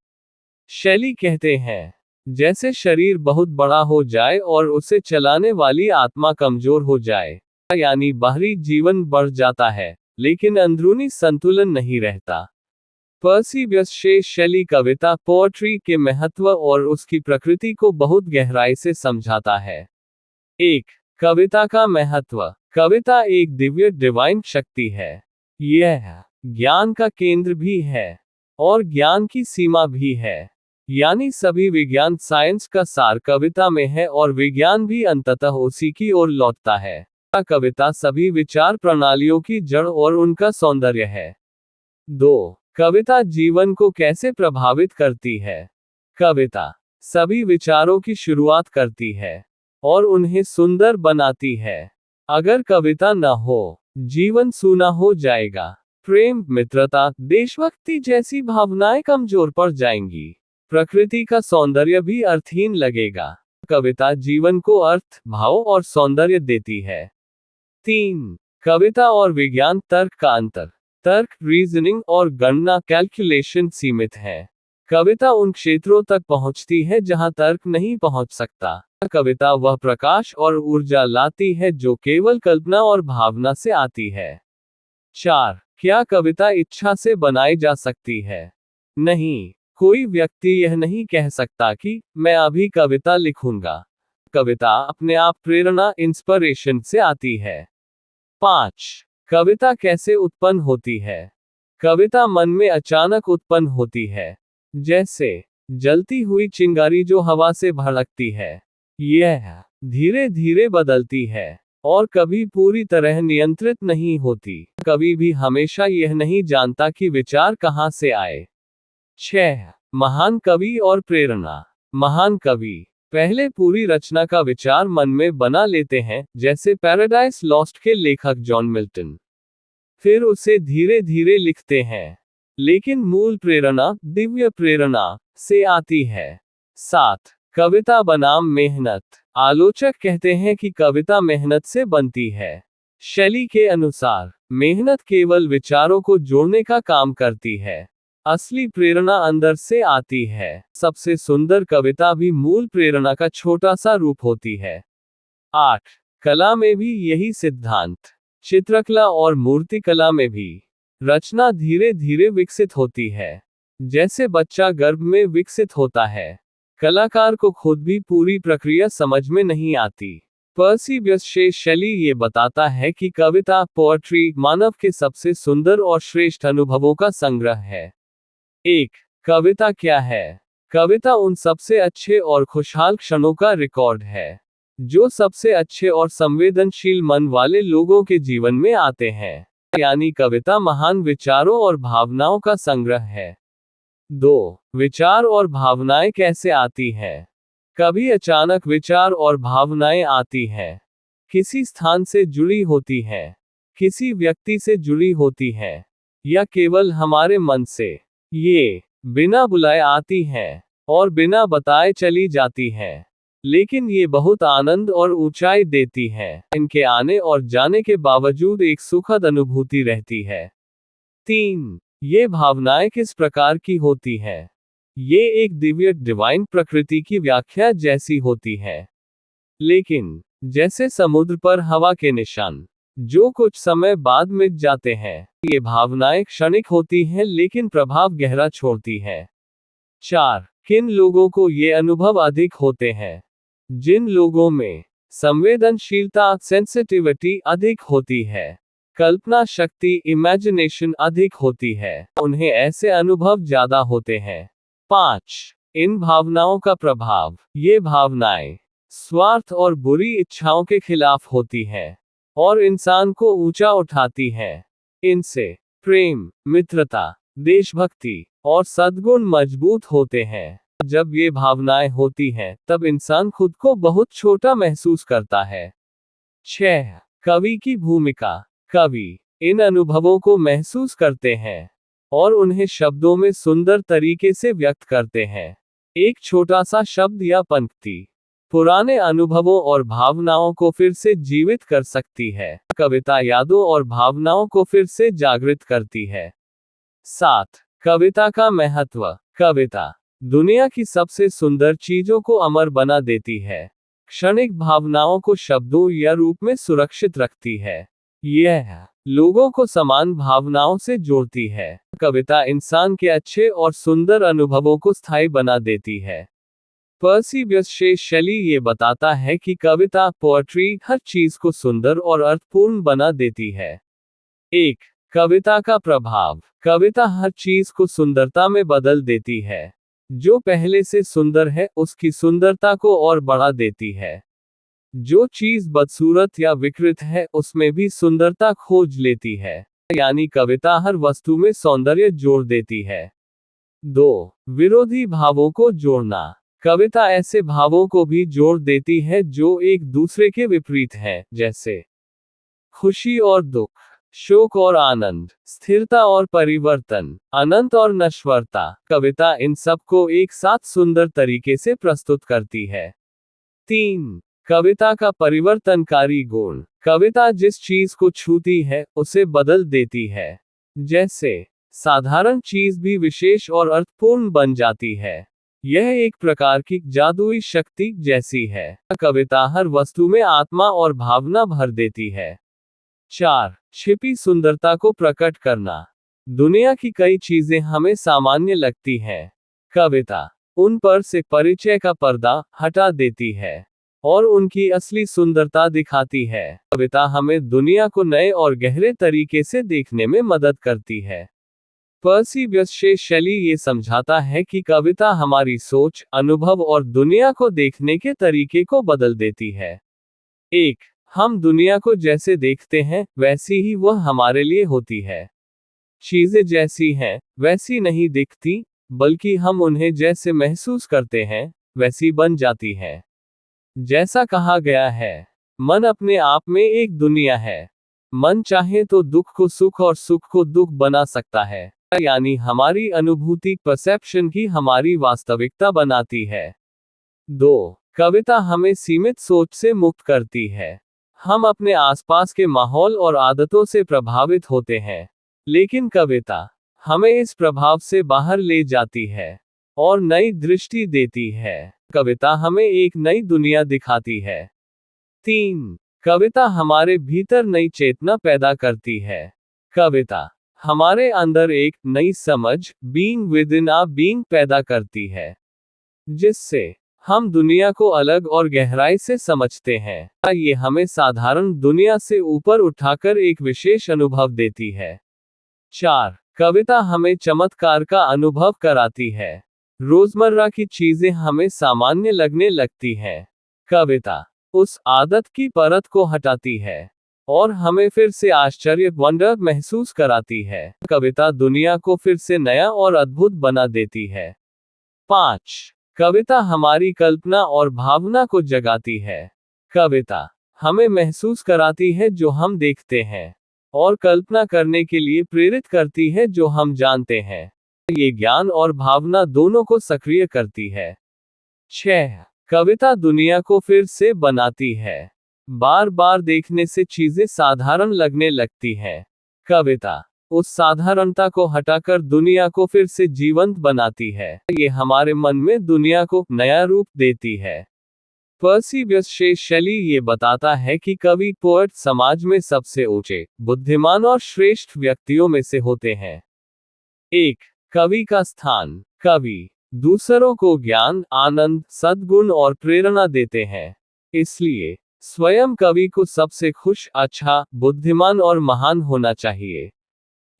Speaker 1: शैली कहते हैं, जैसे शरीर बहुत बड़ा हो जाए और उसे चलाने वाली आत्मा कमजोर हो जाए, यानी बाहरी जीवन बढ़ जाता है लेकिन अंदरूनी संतुलन नहीं रहता। पर्सी ब्यशे शैली कविता पोएट्री के महत्व और उसकी प्रकृति को बहुत गहराई से समझाता है। 1. कविता का महत्व। कविता एक दिव्य डिवाइन शक्ति है। यह ज्ञान का केंद्र भी है और ज्ञान की सीमा भी है, यानी सभी विज्ञान साइंस का सार कविता में है और विज्ञान भी अंततः उसी की ओर लौटता है। कविता सभी विचार प्रणालियों की जड़ और उनका सौंदर्य है। 2. कविता जीवन को कैसे प्रभावित करती है? कविता सभी विचारों की शुरुआत करती है और उन्हें सुंदर बनाती है। अगर कविता न हो, जीवन सूना हो जाएगा। प्रेम, मित्रता, देशभक्ति जैसी भावनाएं कमजोर पड़ जाएंगी। प्रकृति का सौंदर्य भी अर्थहीन लगेगा। कविता जीवन को अर्थ, भाव और सौंदर्य देती है। 3. कविता और विज्ञान तर्क का अंतर। तर्क, रीजनिंग और गणना कैलकुलेशन सीमित है। कविता उन क्षेत्रों तक पहुंचती है जहां तर्क नहीं पहुंच सकता। कविता वह प्रकाश और ऊर्जा लाती है जो केवल कल्पना और भावना से आती है। 4. क्या कविता इच्छा से बनाई जा सकती है? नहीं, कोई व्यक्ति यह नहीं कह सकता कि मैं अभी कविता लिखूंगा। कविता अपने आप प्रेरणा, इंस्पिरेशन से आती है। 5. कविता कैसे उत्पन्न होती है? कविता मन में अचानक उत्पन्न होती है, जैसे जलती हुई चिंगारी जो हवा से भड़कती है। यह धीरे धीरे बदलती है और कभी पूरी तरह नियंत्रित नहीं होती। कभी भी हमेशा यह नहीं जानता कि विचार कहां से आए। 6. महान कवि और प्रेरणा। महान कवि पहले पूरी रचना का विचार मन में बना लेते हैं, जैसे पैराडाइज लॉस्ट के लेखक जॉन मिल्टन। फिर उसे धीरे धीरे लिखते हैं, लेकिन मूल प्रेरणा, दिव्य प्रेरणा से आती है। 7. कविता बनाम मेहनत। आलोचक कहते हैं कि कविता मेहनत से बनती है। शैली के अनुसार, मेहनत केवल विचारों को जोड़ने का काम करती है। असली प्रेरणा अंदर से आती है। सबसे सुंदर कविता भी मूल प्रेरणा का छोटा सा रूप होती है। 8. कला में भी यही सिद्धांत। चित्रकला और मूर्तिकला में भी रचना धीरे धीरे विकसित होती है, जैसे बच्चा गर्भ में विकसित होता है। कलाकार को खुद भी पूरी प्रक्रिया समझ में नहीं आती। पर्सी ब्यशे शैली ये बताता है कि कविता, पोएट्री, मानव के सबसे सुंदर और श्रेष्ठ अनुभवों का संग्रह है। 1. कविता क्या है? कविता उन सबसे अच्छे और खुशहाल क्षणों का रिकॉर्ड है, जो सबसे अच्छे और संवेदनशील मन वाले लोगों के जीवन में आते हैं। यानी कविता महान विचारों और भावनाओं का संग्रह है। 2. विचार और भावनाएं कैसे आती हैं? कभी अचानक विचार और भावनाएं आती हैं, किसी स्थान से जुड़ी होती हैं, किसी व्यक्ति से जुड़ी होती हैं, या केवल हमारे मन से। ये बिना बुलाए आती हैं और बिना बताए चली जाती हैं, लेकिन ये बहुत आनंद और ऊंचाई देती हैं। इनके आने और जाने के बावजूद एक सुखद अनुभूति रहती है। 3. ये भावनाएं किस प्रकार की होती हैं? ये एक दिव्य डिवाइन प्रकृति की व्याख्या जैसी होती है, लेकिन जैसे समुद्र पर हवा के निशान, जो कुछ समय बाद मिट जाते हैं। ये भावनाएं क्षणिक होती हैं लेकिन प्रभाव गहरा छोड़ती हैं। 4. किन लोगों को ये अनुभव अधिक होते हैं? जिन लोगों में संवेदनशीलता, सेंसिटिविटी अधिक होती है, कल्पना शक्ति, इमेजिनेशन अधिक होती है, उन्हें ऐसे अनुभव ज्यादा होते हैं। 5. इन भावनाओं का प्रभाव। ये भावनाएं स्वार्थ और बुरी इच्छाओं के खिलाफ होती हैं और इंसान को ऊंचा उठाती हैं। इनसे प्रेम, मित्रता, देशभक्ति और सद्गुण मजबूत होते हैं। जब ये भावनाएं होती हैं, तब इंसान खुद को बहुत छोटा महसूस करता है। 6. कवि की भूमिका। कवि इन अनुभवों को महसूस करते हैं और उन्हें शब्दों में सुंदर तरीके से व्यक्त करते हैं। एक छोटा सा शब्द या पंक्ति पुराने अनुभवों और भावनाओं को फिर से जीवित कर सकती है। कविता यादों और भावनाओं को फिर से जागृत करती है। 7. कविता का महत्व। कविता दुनिया की सबसे सुंदर चीजों को अमर बना देती है। क्षणिक भावनाओं को शब्दों या रूप में सुरक्षित रखती है। यह लोगों को समान भावनाओं से जोड़ती है। कविता इंसान के अच्छे और सुंदर अनुभवों को स्थायी बना देती है। पर्सी ब्यस्से शेली ये बताता है कि कविता पोएट्री हर चीज को सुंदर और अर्थपूर्ण बना देती है। 1. कविता का प्रभाव। कविता हर चीज को सुंदरता में बदल देती है। जो पहले से सुंदर है उसकी सुंदरता को और बढ़ा देती है। जो चीज बदसूरत या विकृत है उसमें भी सुंदरता खोज लेती है। यानी कविता हर वस्तु में सौंदर्य जोड़ देती है। 2. विरोधी भावों को जोड़ना। कविता ऐसे भावों को भी जोड़ देती है जो एक दूसरे के विपरीत हैं, जैसे खुशी और दुख, शोक और आनंद, स्थिरता और परिवर्तन, अनंत और नश्वरता। कविता इन सब को एक साथ सुंदर तरीके से प्रस्तुत करती है। 3. कविता का परिवर्तनकारी गुण। कविता जिस चीज को छूती है उसे बदल देती है। जैसे साधारण चीज भी विशेष और अर्थपूर्ण बन जाती है। यह एक प्रकार की जादुई शक्ति जैसी है। कविता हर वस्तु में आत्मा और भावना भर देती है। 4. छिपी सुंदरता को प्रकट करना। दुनिया की कई चीजें हमें सामान्य लगती हैं। कविता उन पर से परिचय का पर्दा हटा देती है और उनकी असली सुंदरता दिखाती है। कविता हमें दुनिया को नए और गहरे तरीके से देखने में मदद करती है। पर्सी ब्यस्से शेली ये समझाता है कि कविता हमारी सोच, अनुभव और दुनिया को देखने के तरीके को बदल देती है। 1. हम दुनिया को जैसे देखते हैं वैसी ही वह हमारे लिए होती है। चीजें जैसी हैं वैसी नहीं दिखती, बल्कि हम उन्हें जैसे महसूस करते हैं वैसी बन जाती हैं। जैसा कहा गया है, मन अपने आप में एक दुनिया है। मन चाहे तो दुख को सुख और सुख को दुख बना सकता है। यानी हमारी अनुभूति परसेप्शन ही हमारी वास्तविकता बनाती है। 2. कविता हमें सीमित सोच से मुक्त करती है। हम अपने आसपास के माहौल और आदतों से प्रभावित होते हैं, लेकिन कविता हमें इस प्रभाव से बाहर ले जाती है और नई दृष्टि देती है। कविता हमें एक नई दुनिया दिखाती है। 3. कविता हमारे भीतर नई चेतना पैदा करती है। कविता हमारे अंदर एक नई समझ, being with in a being पैदा करती है, जिससे हम दुनिया को अलग और गहराई से समझते हैं। ये हमें साधारण दुनिया से ऊपर उठाकर एक विशेष अनुभव देती है। 4. कविता हमें चमत्कार का अनुभव कराती है। रोजमर्रा की चीजें हमें सामान्य लगने लगती हैं। कविता उस आदत की परत को हटाती है और हमें फिर से आश्चर्य, वंडर महसूस कराती है। कविता दुनिया को फिर से नया और अद्भुत बना देती है। 5. कविता हमारी कल्पना और भावना को जगाती है। कविता हमें महसूस कराती है जो हम देखते हैं और कल्पना करने के लिए प्रेरित करती है जो हम जानते हैं। ये ज्ञान और भावना दोनों को सक्रिय करती है। 6. कविता दुनिया को फिर से बनाती है। बार बार देखने से चीजें साधारण लगने लगती हैं। कविता उस साधारणता को हटाकर दुनिया को फिर से जीवंत बनाती है। ये हमारे मन में दुनिया को नया रूप देती है। पर्सी ब्यस्से शेली ये बताता है कि कवि पोएट समाज में सबसे ऊंचे, बुद्धिमान और श्रेष्ठ व्यक्तियों में से होते हैं। 1. कवि का स्थान। कवि दूसरों को ज्ञान, आनंद, सद्गुण और प्रेरणा देते हैं। इसलिए स्वयं कवि को सबसे खुश, अच्छा, बुद्धिमान और महान होना चाहिए।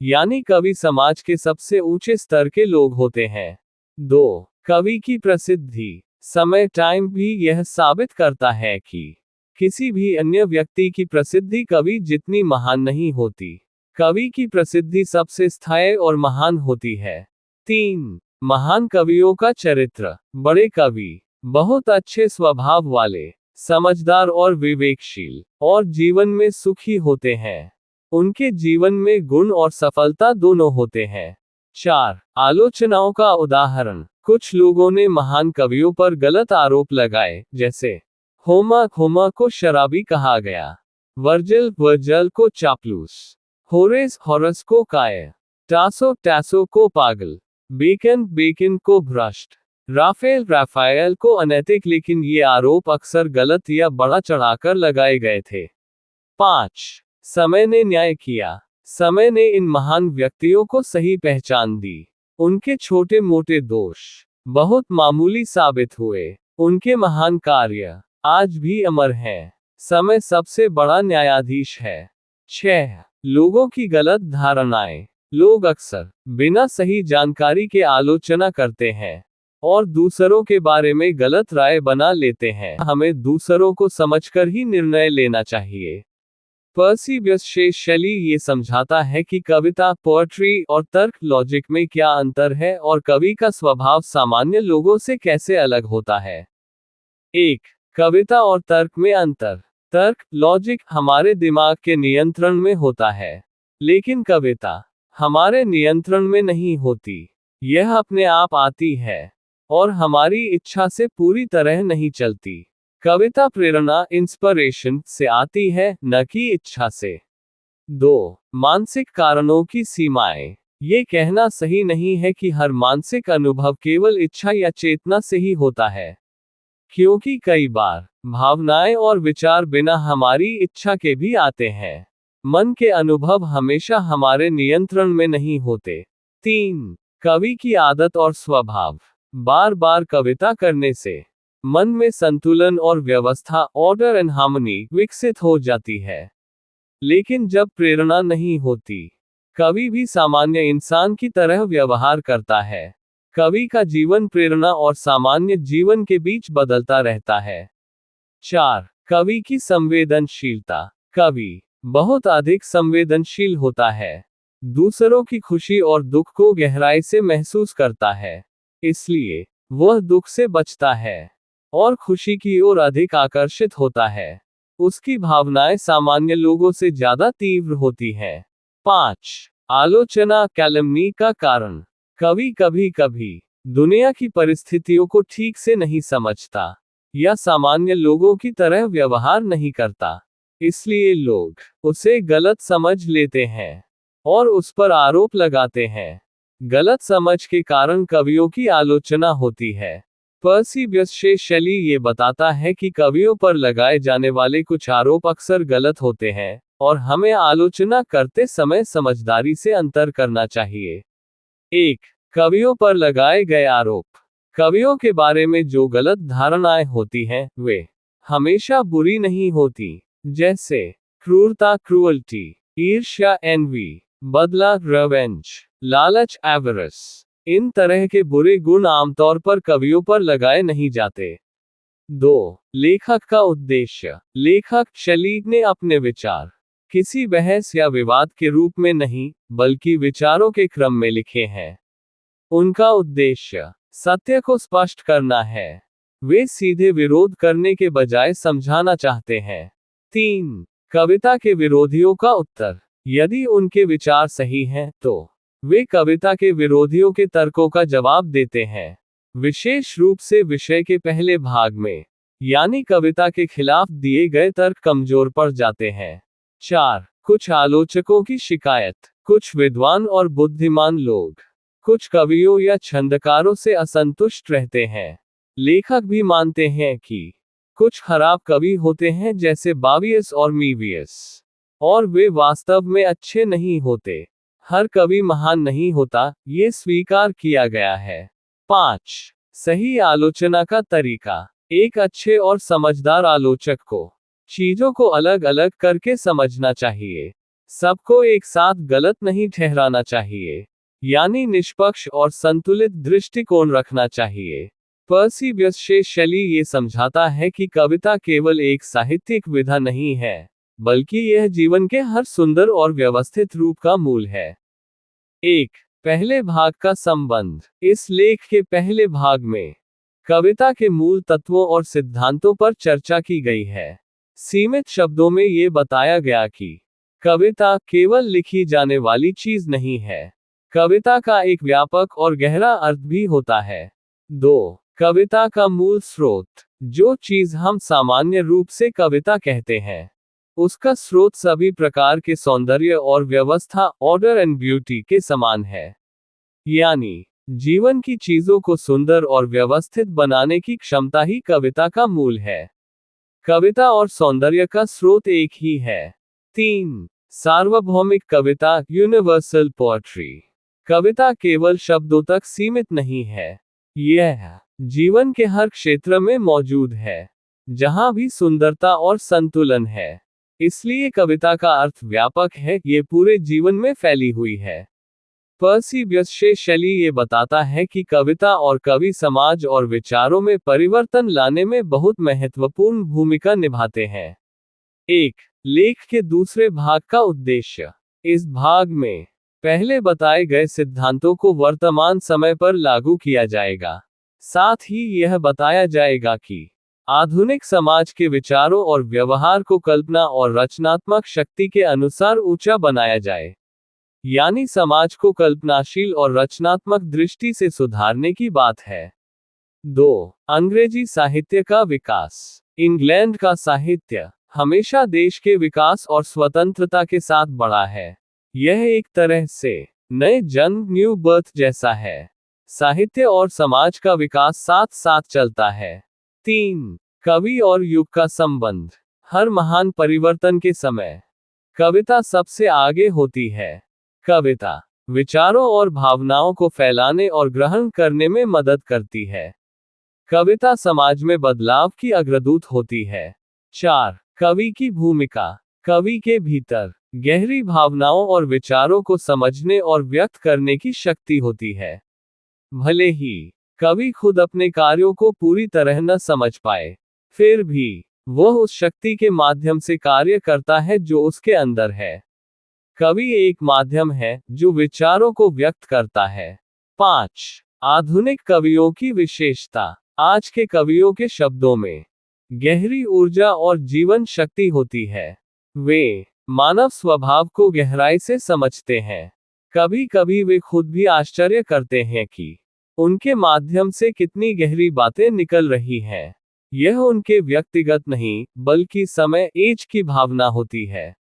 Speaker 1: यानी कवि समाज के सबसे ऊंचे स्तर के लोग होते हैं। 2. कवि की प्रसिद्धि। समय टाइम भी यह साबित करता है कि किसी भी अन्य व्यक्ति की प्रसिद्धि कवि जितनी महान नहीं होती। कवि की प्रसिद्धि सबसे स्थायी और महान होती है। 3. महान कवियों का चरित्र। बड़े कवि बहुत अच्छे स्वभाव वाले, समझदार और विवेकशील, और जीवन में सुखी होते हैं। उनके जीवन में गुण और सफलता दोनों होते हैं। 4. आलोचनाओं का उदाहरण। कुछ लोगों ने महान कवियों पर गलत आरोप लगाए, जैसे होमर को शराबी कहा गया, वर्जिल को चापलूस, होरेस को कायर, टासो को पागल, बेकन को भ्रष्ट, राफेल को अनैतिक। लेकिन ये आरोप अक्सर गलत या बढ़ा चढ़ाकर लगाए गए थे। 5. समय ने न्याय किया। समय ने इन महान व्यक्तियों को सही पहचान दी। उनके छोटे मोटे दोष बहुत मामूली साबित हुए। उनके महान कार्य आज भी अमर हैं। समय सबसे बड़ा न्यायाधीश है। 6. लोगों की गलत धारणाएं। लोग अक्सर बिना सही जानकारी के आलोचना करते हैं और दूसरों के बारे में गलत राय बना लेते हैं। हमें दूसरों को समझकर ही निर्णय लेना चाहिए। पर्सी ब्यस शेली ये समझाता है कि कविता, पोएट्री और तर्क लॉजिक में क्या अंतर है और कवि का स्वभाव सामान्य लोगों से कैसे अलग होता है। 1. कविता और तर्क में अंतर। तर्क, लॉजिक हमारे दिमाग के नियंत्रण में होता है, लेकिन कविता हमारे नियंत्रण में नहीं होती। यह अपने आप आती है और हमारी इच्छा से पूरी तरह नहीं चलती। कविता प्रेरणा, इंस्पिरेशन से आती है, न कि इच्छा से। 2. मानसिक कारणों की सीमाएं। ये कहना सही नहीं है कि हर मानसिक अनुभव केवल इच्छा या चेतना से ही होता है, क्योंकि कई बार भावनाएं और विचार बिना हमारी इच्छा के भी आते हैं। मन के अनुभव हमेशा हमारे नियंत्रण में नहीं होते। 3. कवि की आदत और स्वभाव। बार बार कविता करने से मन में संतुलन और व्यवस्था, ऑर्डर एंड हार्मनी, विकसित हो जाती है। लेकिन जब प्रेरणा नहीं होती, कवि भी सामान्य इंसान की तरह व्यवहार करता है। कवि का जीवन प्रेरणा और सामान्य जीवन के बीच बदलता रहता है। 4. कवि की संवेदनशीलता। कवि बहुत अधिक संवेदनशील होता है। दूसरों की खुशी और दुख को गहराई से महसूस करता है, इसलिए वह दुख से बचता है और खुशी की ओर अधिक आकर्षित होता है। उसकी भावनाएं सामान्य लोगों से ज्यादा तीव्र होती हैं। 5. आलोचना, कैलमनी का कारण। कवि कभी कभी दुनिया की परिस्थितियों को ठीक से नहीं समझता या सामान्य लोगों की तरह व्यवहार नहीं करता, इसलिए लोग उसे गलत समझ लेते हैं और उस पर आरोप लगाते हैं। गलत समझ के कारण कवियों की आलोचना होती है। पर्सी ब्यस शेली ये बताता है कि कवियों पर लगाए जाने वाले कुछ आरोप अक्सर गलत होते हैं और हमें आलोचना करते समय समझदारी से अंतर करना चाहिए। 1. कवियों पर लगाए गए आरोप। कवियों के बारे में जो गलत धारणाएं होती हैं, वे हमेशा बुरी नहीं होती। जैसे क्रूरता, क्रूअल्टी, ईर्ष्या, एनवी, बदला, रिवेंज, लालच, एवरेस। इन तरह के बुरे गुण आमतौर पर कवियों पर लगाए नहीं जाते। 2. लेखक का उद्देश्य। लेखक शेली ने अपने विचार किसी बहस या विवाद के रूप में नहीं, बल्कि विचारों के क्रम में लिखे हैं। उनका उद्देश्य सत्य को स्पष्ट करना है। वे सीधे विरोध करने के बजाय समझाना चाहते हैं। 3. कविता के विरोधियों का उत्तर। यदि उनके विचार सही हैं, तो वे कविता के विरोधियों के तर्कों का जवाब देते हैं, विशेष रूप से विषय के पहले भाग में, यानी कविता के खिलाफ दिए गए तर्क कमजोर पड़ जाते हैं। 4. कुछ आलोचकों की शिकायत। कुछ विद्वान और बुद्धिमान लोग कुछ कवियों या छंदकारों से असंतुष्ट रहते हैं। लेखक भी मानते हैं कि कुछ खराब कवि होते हैं, जैसे बावियस और मीवियस, और वे वास्तव में अच्छे नहीं होते। हर कवि महान नहीं होता, ये स्वीकार किया गया है। 5. सही आलोचना का तरीका। एक अच्छे और समझदार आलोचक को चीजों को अलग अलग करके समझना चाहिए। सबको एक साथ गलत नहीं ठहराना चाहिए, यानी निष्पक्ष और संतुलित दृष्टिकोण रखना चाहिए। पर्सी ब्यस शेली ये समझाता है कि कविता केवल एक साहित्यिक विधा नहीं है, बल्कि यह जीवन के हर सुंदर और व्यवस्थित रूप का मूल है। 1. पहले भाग का संबंध। इस लेख के पहले भाग में कविता के मूल तत्वों और सिद्धांतों पर चर्चा की गई है। सीमित शब्दों में ये बताया गया कि कविता केवल लिखी जाने वाली चीज नहीं है। कविता का एक व्यापक और गहरा अर्थ भी होता है। 2. कविता का मूल स्रोत। जो चीज हम सामान्य रूप से कविता कहते हैं, उसका स्रोत सभी प्रकार के सौंदर्य और व्यवस्था, ऑर्डर एंड ब्यूटी के समान है। यानी जीवन की चीजों को सुंदर और व्यवस्थित बनाने की क्षमता ही कविता का मूल है। कविता और सौंदर्य का स्रोत एक ही है। 3. सार्वभौमिक कविता, यूनिवर्सल पोएट्री। कविता केवल शब्दों तक सीमित नहीं है। यह जीवन के हर क्षेत्र में मौजूद है, जहां भी सुंदरता और संतुलन है। इसलिए कविता का अर्थ व्यापक है, ये पूरे जीवन में फैली हुई है। पर्सी ब्यस्शे शेली ये बताता है कि कविता और कवि समाज और विचारों में परिवर्तन लाने में बहुत महत्वपूर्ण भूमिका निभाते हैं। 1. लेख के दूसरे भाग का उद्देश्य। इस भाग में पहले बताए गए सिद्धांतों को वर्तमान समय पर लागू किया जाएगा। साथ ही यह बताया जाएगा कि आधुनिक समाज के विचारों और व्यवहार को कल्पना और रचनात्मक शक्ति के अनुसार ऊंचा बनाया जाए। यानी समाज को कल्पनाशील और रचनात्मक दृष्टि से सुधारने की बात है। 2. अंग्रेजी साहित्य का विकास। इंग्लैंड का साहित्य हमेशा देश के विकास और स्वतंत्रता के साथ बढ़ा है। यह एक तरह से नए जन्म, न्यू बर्थ जैसा है। साहित्य और समाज का विकास साथ साथ चलता है। 3. कवि और युग का संबंध। हर महान परिवर्तन के समय कविता सबसे आगे होती है। कविता विचारों और भावनाओं को फैलाने और ग्रहण करने में मदद करती है। कविता समाज में बदलाव की अग्रदूत होती है। 4. कवि की भूमिका। कवि के भीतर गहरी भावनाओं और विचारों को समझने और व्यक्त करने की शक्ति होती है। भले ही कवि खुद अपने कार्यों को पूरी तरह न समझ पाए, फिर भी वह उस शक्ति के माध्यम से कार्य करता है जो उसके अंदर है। कवि एक माध्यम है जो विचारों को व्यक्त करता है। 5. आधुनिक कवियों की विशेषता। आज के कवियों के शब्दों में गहरी ऊर्जा और जीवन शक्ति होती है। वे मानव स्वभाव को गहराई से समझते हैं। कभी कभी वे खुद भी आश्चर्य करते हैं कि उनके माध्यम से कितनी गहरी बातें निकल रही हैं। यह उनके व्यक्तिगत नहीं, बल्कि समय, एज की भावना होती है।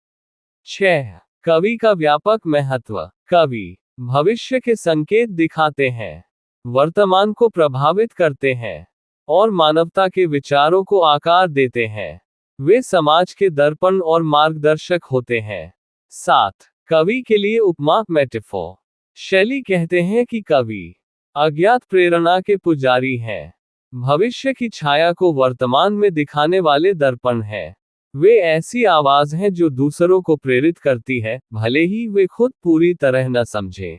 Speaker 1: 6. कवि का व्यापक महत्व। कवि भविष्य के संकेत दिखाते हैं, वर्तमान को प्रभावित करते हैं और मानवता के विचारों को आकार देते हैं। वे समाज के दर्पण और मार्गदर्शक होते हैं। 7. कवि के लिए उपमा, मेटाफोर। शैली कहते हैं कि कवि अज्ञात प्रेरणा के पुजारी हैं। भविष्य की छाया को वर्तमान में दिखाने वाले दर्पण हैं। वे ऐसी आवाज हैं जो दूसरों को प्रेरित करती है, भले ही वे खुद पूरी तरह न समझें।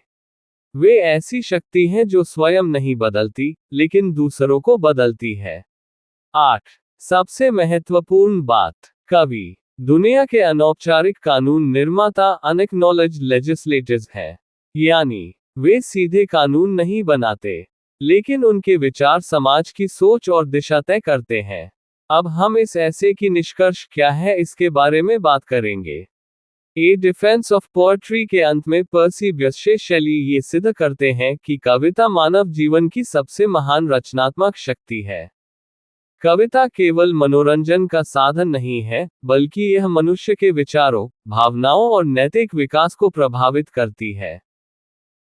Speaker 1: वे ऐसी शक्ति हैं जो स्वयं नहीं बदलती, लेकिन दूसरों को बदलती है। 8. सबसे महत्वपूर्ण बात। कवि दुनिया के अनौपचारिक कानून निर्माता, अनएक्नॉलेज्ड लेजिस्लेटर्स हैं। यानी वे सीधे कानून नहीं बनाते, लेकिन उनके विचार समाज की सोच और दिशा तय करते हैं। अब हम इस ऐसे की निष्कर्ष क्या है इसके बारे में बात करेंगे। ए डिफेंस ऑफ पोएट्री के अंत में पर्सी ब्यस्शे शेली ये सिद्ध करते हैं कि कविता मानव जीवन की सबसे महान रचनात्मक शक्ति है। कविता केवल मनोरंजन का साधन नहीं है, बल्कि यह मनुष्य के विचारों, भावनाओं और नैतिक विकास को प्रभावित करती है।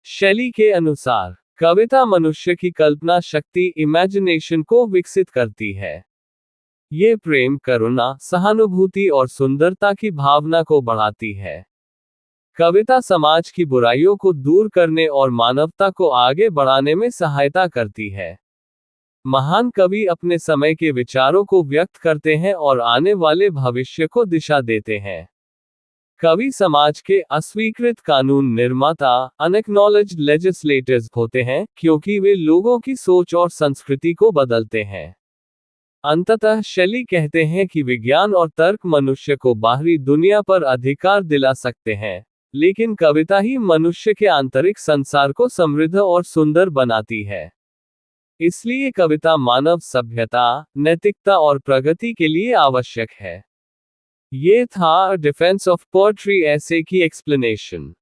Speaker 1: शेली के अनुसार कविता मनुष्य की कल्पना शक्ति, इमेजिनेशन को विकसित करती है। ये प्रेम, करुणा, सहानुभूति और सुंदरता की भावना को बढ़ाती है। कविता समाज की बुराइयों को दूर करने और मानवता को आगे बढ़ाने में सहायता करती है। महान कवि अपने समय के विचारों को व्यक्त करते हैं और आने वाले भविष्य को दिशा देते हैं। कवि समाज के अस्वीकृत कानून निर्माता, अनएक्नॉलेज्ड लेजिस्लेटर्स होते हैं, क्योंकि वे लोगों की सोच और संस्कृति को बदलते हैं। अंततः शेली कहते हैं कि विज्ञान और तर्क मनुष्य को बाहरी दुनिया पर अधिकार दिला सकते हैं, लेकिन कविता ही मनुष्य के आंतरिक संसार को समृद्ध और सुंदर बनाती है। इसलिए कविता मानव सभ्यता, नैतिकता और प्रगति के लिए आवश्यक है। ये था डिफेंस ऑफ पोएट्री ऐसे की एक्सप्लेनेशन।